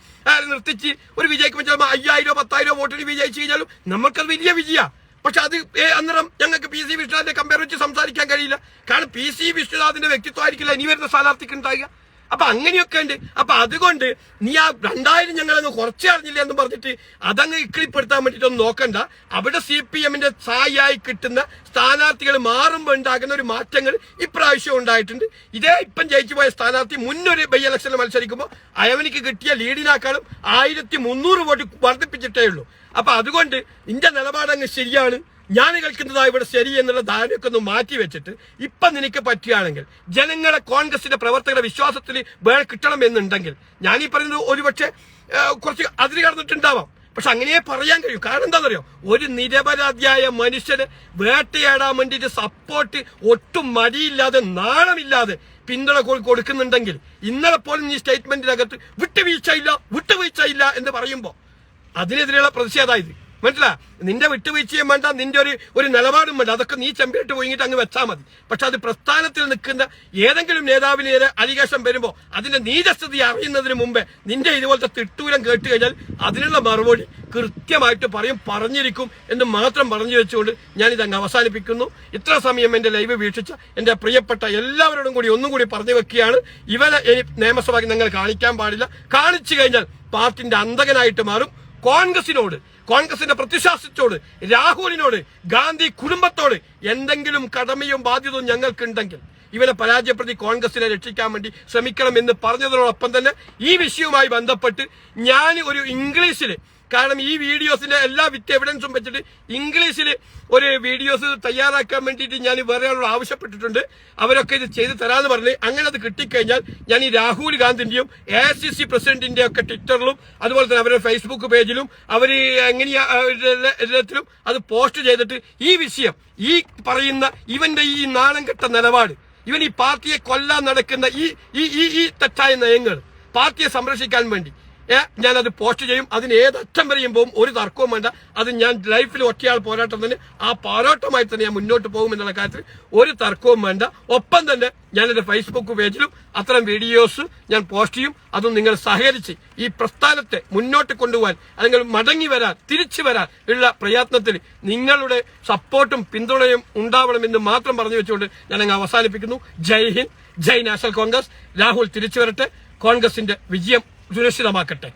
നിർത്തിച്ച് ഒരു വിജയിക്കുമ്പോൾ ചിലപ്പോൾ 5,000 10,000 വോട്ടിന് വിജയിച്ചു കഴിഞ്ഞാലും നമുക്കത് വലിയ വിജയ. പക്ഷെ അത് അന്നേരം ഞങ്ങൾക്ക് PC വിഷ്ണുനാഥിനെ കമ്പയർ വെച്ച് സംസാരിക്കാൻ കഴിയില്ല. കാരണം PC വിഷ്ണുനാഥിന്റെ വ്യക്തിത്വമായിരിക്കില്ല ഇനി വരുന്ന സ്ഥാനാർത്ഥിക്ക് ഉണ്ടാകുക. അപ്പൊ അങ്ങനെയൊക്കെ ഉണ്ട്. അപ്പൊ അതുകൊണ്ട് നീ ആ 2,000 ഞങ്ങളങ്ങ് കുറച്ചേ അറിഞ്ഞില്ല എന്ന് പറഞ്ഞിട്ട് അതങ്ങ് ഇക്കിളിപ്പെടുത്താൻ വേണ്ടിയിട്ടൊന്നും നോക്കണ്ട. അവിടെ CPM-ന്റെ സായിയായി കിട്ടുന്ന സ്ഥാനാർത്ഥികൾ മാറുമ്പോൾ ഉണ്ടാകുന്ന ഒരു മാറ്റങ്ങൾ ഇപ്രാവശ്യം ഉണ്ടായിട്ടുണ്ട്. ഇതേ ഇപ്പം ജയിച്ചു പോയ സ്ഥാനാർത്ഥി മുന്നൊരു ബൈ ഇലക്ഷനിൽ മത്സരിക്കുമ്പോൾ അയവനിക്ക് കിട്ടിയ ലീഡിനേക്കാളും 1,300 വോട്ട് വർദ്ധിപ്പിച്ചിട്ടേ ഉള്ളൂ. അപ്പൊ അതുകൊണ്ട് നിന്റെ നിലപാടങ്ങ് ശരിയാണ്, ഞാൻ കേൾക്കുന്നതാ ഇവിടെ ശരി എന്നുള്ള ധാരണയൊക്കെ ഒന്ന് മാറ്റി വെച്ചിട്ട് ഇപ്പം നിനക്ക് പറ്റുകയാണെങ്കിൽ ജനങ്ങളെ കോൺഗ്രസിന്റെ പ്രവർത്തകരുടെ വിശ്വാസത്തിൽ വേറെ കിട്ടണമെന്നുണ്ടെങ്കിൽ ഞാനീ പറയുന്നത് ഒരുപക്ഷെ കുറച്ച് അതിര് കടന്നിട്ടുണ്ടാവാം. പക്ഷെ അങ്ങനെ പറയാൻ കഴിയും. കാരണം എന്താണെന്നറിയോ, ഒരു നിരപരാധിയായ മനുഷ്യനെ വേട്ടയാടാൻ വേണ്ടിയിട്ട് സപ്പോർട്ട് ഒട്ടും മടിയില്ലാതെ നാണമില്ലാതെ പിന്തുണ കൊടുക്കുന്നുണ്ടെങ്കിൽ ഇന്നലെ പോലും ഈ സ്റ്റേറ്റ്മെന്റിനകത്ത് വിട്ടുവീഴ്ചയില്ല എന്ന് പറയുമ്പോൾ അതിനെതിരെയുള്ള പ്രതിഷേധമായത് മനസ്സിലാ. നിന്റെ വിട്ടുവീഴ്ചയും വേണ്ട, നിന്റെ ഒരു നിലപാടും വേണ്ട, അതൊക്കെ നീ ചെമ്പിട്ട് പോയിട്ട് അങ്ങ് വെച്ചാൽ മതി. പക്ഷെ അത് പ്രസ്ഥാനത്തിൽ നിൽക്കുന്ന ഏതെങ്കിലും നേതാവിനെതിരെ അലിഗേഷൻ വരുമ്പോൾ അതിന്റെ നീചസ്ഥിതി അറിയുന്നതിന് മുമ്പേ നിന്റെ ഇതുപോലത്തെ തിട്ടൂരം കേട്ട് കഴിഞ്ഞാൽ അതിനുള്ള മറുപടി കൃത്യമായിട്ട് പറഞ്ഞിരിക്കും എന്ന് മാത്രം പറഞ്ഞു വെച്ചുകൊണ്ട് ഞാനിതങ്ങ് അവസാനിപ്പിക്കുന്നു. ഇത്ര സമയം എന്റെ ലൈവ് വീക്ഷിച്ച എന്റെ പ്രിയപ്പെട്ട എല്ലാവരോടും കൂടി ഒന്നും കൂടി പറഞ്ഞു വെക്കുകയാണ്, ഇവനെ ഇനി നിയമസഭയ്ക്ക് നിങ്ങൾ കാണിക്കാൻ പാടില്ല. കാണിച്ചു കഴിഞ്ഞാൽ പാർട്ടിന്റെ അന്തകനായിട്ട് മാറും. കോൺഗ്രസിന്റെ പ്രതിശാസ്ത്രത്തോട്, രാഹുലിനോട്, ഗാന്ധി കുടുംബത്തോട് എന്തെങ്കിലും കടമയും ബാധ്യതയും ഞങ്ങൾക്കുണ്ടെങ്കിൽ ഇവരെ പരാജയപ്പെടുത്തി കോൺഗ്രസിനെ രക്ഷിക്കാൻ വേണ്ടി ശ്രമിക്കണം എന്ന് പറഞ്ഞതോടൊപ്പം തന്നെ ഈ വിഷയവുമായി ബന്ധപ്പെട്ട് ഞാൻ ഒരു ഇംഗ്ലീഷിൽ, കാരണം ഈ വീഡിയോസിന്റെ എല്ലാ വിത്ത് എവിഡൻസും വെച്ചിട്ട് ഇംഗ്ലീഷിൽ ഒരു വീഡിയോസ് തയ്യാറാക്കാൻ വേണ്ടിയിട്ട് ഞാൻ വേറെ ആളോട് ആവശ്യപ്പെട്ടിട്ടുണ്ട്. അവരൊക്കെ ഇത് ചെയ്ത് തരാമെന്ന് പറഞ്ഞ് അങ്ങനെ അത് കിട്ടിക്കഴിഞ്ഞാൽ ഞാൻ ഈ രാഹുൽ ഗാന്ധിന്റെയും AICC പ്രസിഡന്റിന്റെയും ഒക്കെ ട്വിറ്ററിലും അതുപോലെ തന്നെ അവരുടെ ഫേസ്ബുക്ക് പേജിലും അവർ എങ്ങനെയാ അത് പോസ്റ്റ് ചെയ്തിട്ട് ഈ വിഷയം, ഈ പറയുന്ന ഇവന്റെ ഈ നാണം കെട്ട നിലപാട്, ഇവൻ ഈ പാർട്ടിയെ കൊല്ലാൻ നടക്കുന്ന ഈ തെറ്റായ നയങ്ങൾ പാർട്ടിയെ സംരക്ഷിക്കാൻ വേണ്ടി ഞാനത് പോസ്റ്റ് ചെയ്യും. അതിന് ഏതറ്റം വരെയും പോകും, ഒരു തർക്കവും വേണ്ട. അത് ഞാൻ ലൈഫിൽ ഒറ്റയാൾ പോരാട്ടം തന്നെ, ആ പോരാട്ടമായി തന്നെ ഞാൻ മുന്നോട്ട് പോകും എന്നുള്ള കാര്യത്തിൽ ഒരു തർക്കവും വേണ്ട. ഒപ്പം തന്നെ ഞാൻ എന്റെ ഫേസ്ബുക്ക് പേജിലും അത്തരം വീഡിയോസ് ഞാൻ പോസ്റ്റ് ചെയ്യും. അതും നിങ്ങൾ സഹകരിച്ച് ഈ പ്രസ്ഥാനത്തെ മുന്നോട്ട് കൊണ്ടുപോകാൻ അല്ലെങ്കിൽ മടങ്ങി വരാൻ, തിരിച്ചു വരാൻ ഉള്ള പ്രയത്നത്തിൽ നിങ്ങളുടെ സപ്പോർട്ടും പിന്തുണയും ഉണ്ടാവണമെന്ന് മാത്രം പറഞ്ഞു വെച്ചുകൊണ്ട് ഞാൻ അവസാനിപ്പിക്കുന്നു. ജയ് ഹിന്ദ്, ജയ് നാഷണൽ കോൺഗ്രസ്. രാഹുൽ തിരിച്ചു വരട്ടെ, കോൺഗ്രസിന്റെ വിജയം സുരക്ഷിതമാക്കട്ടെ.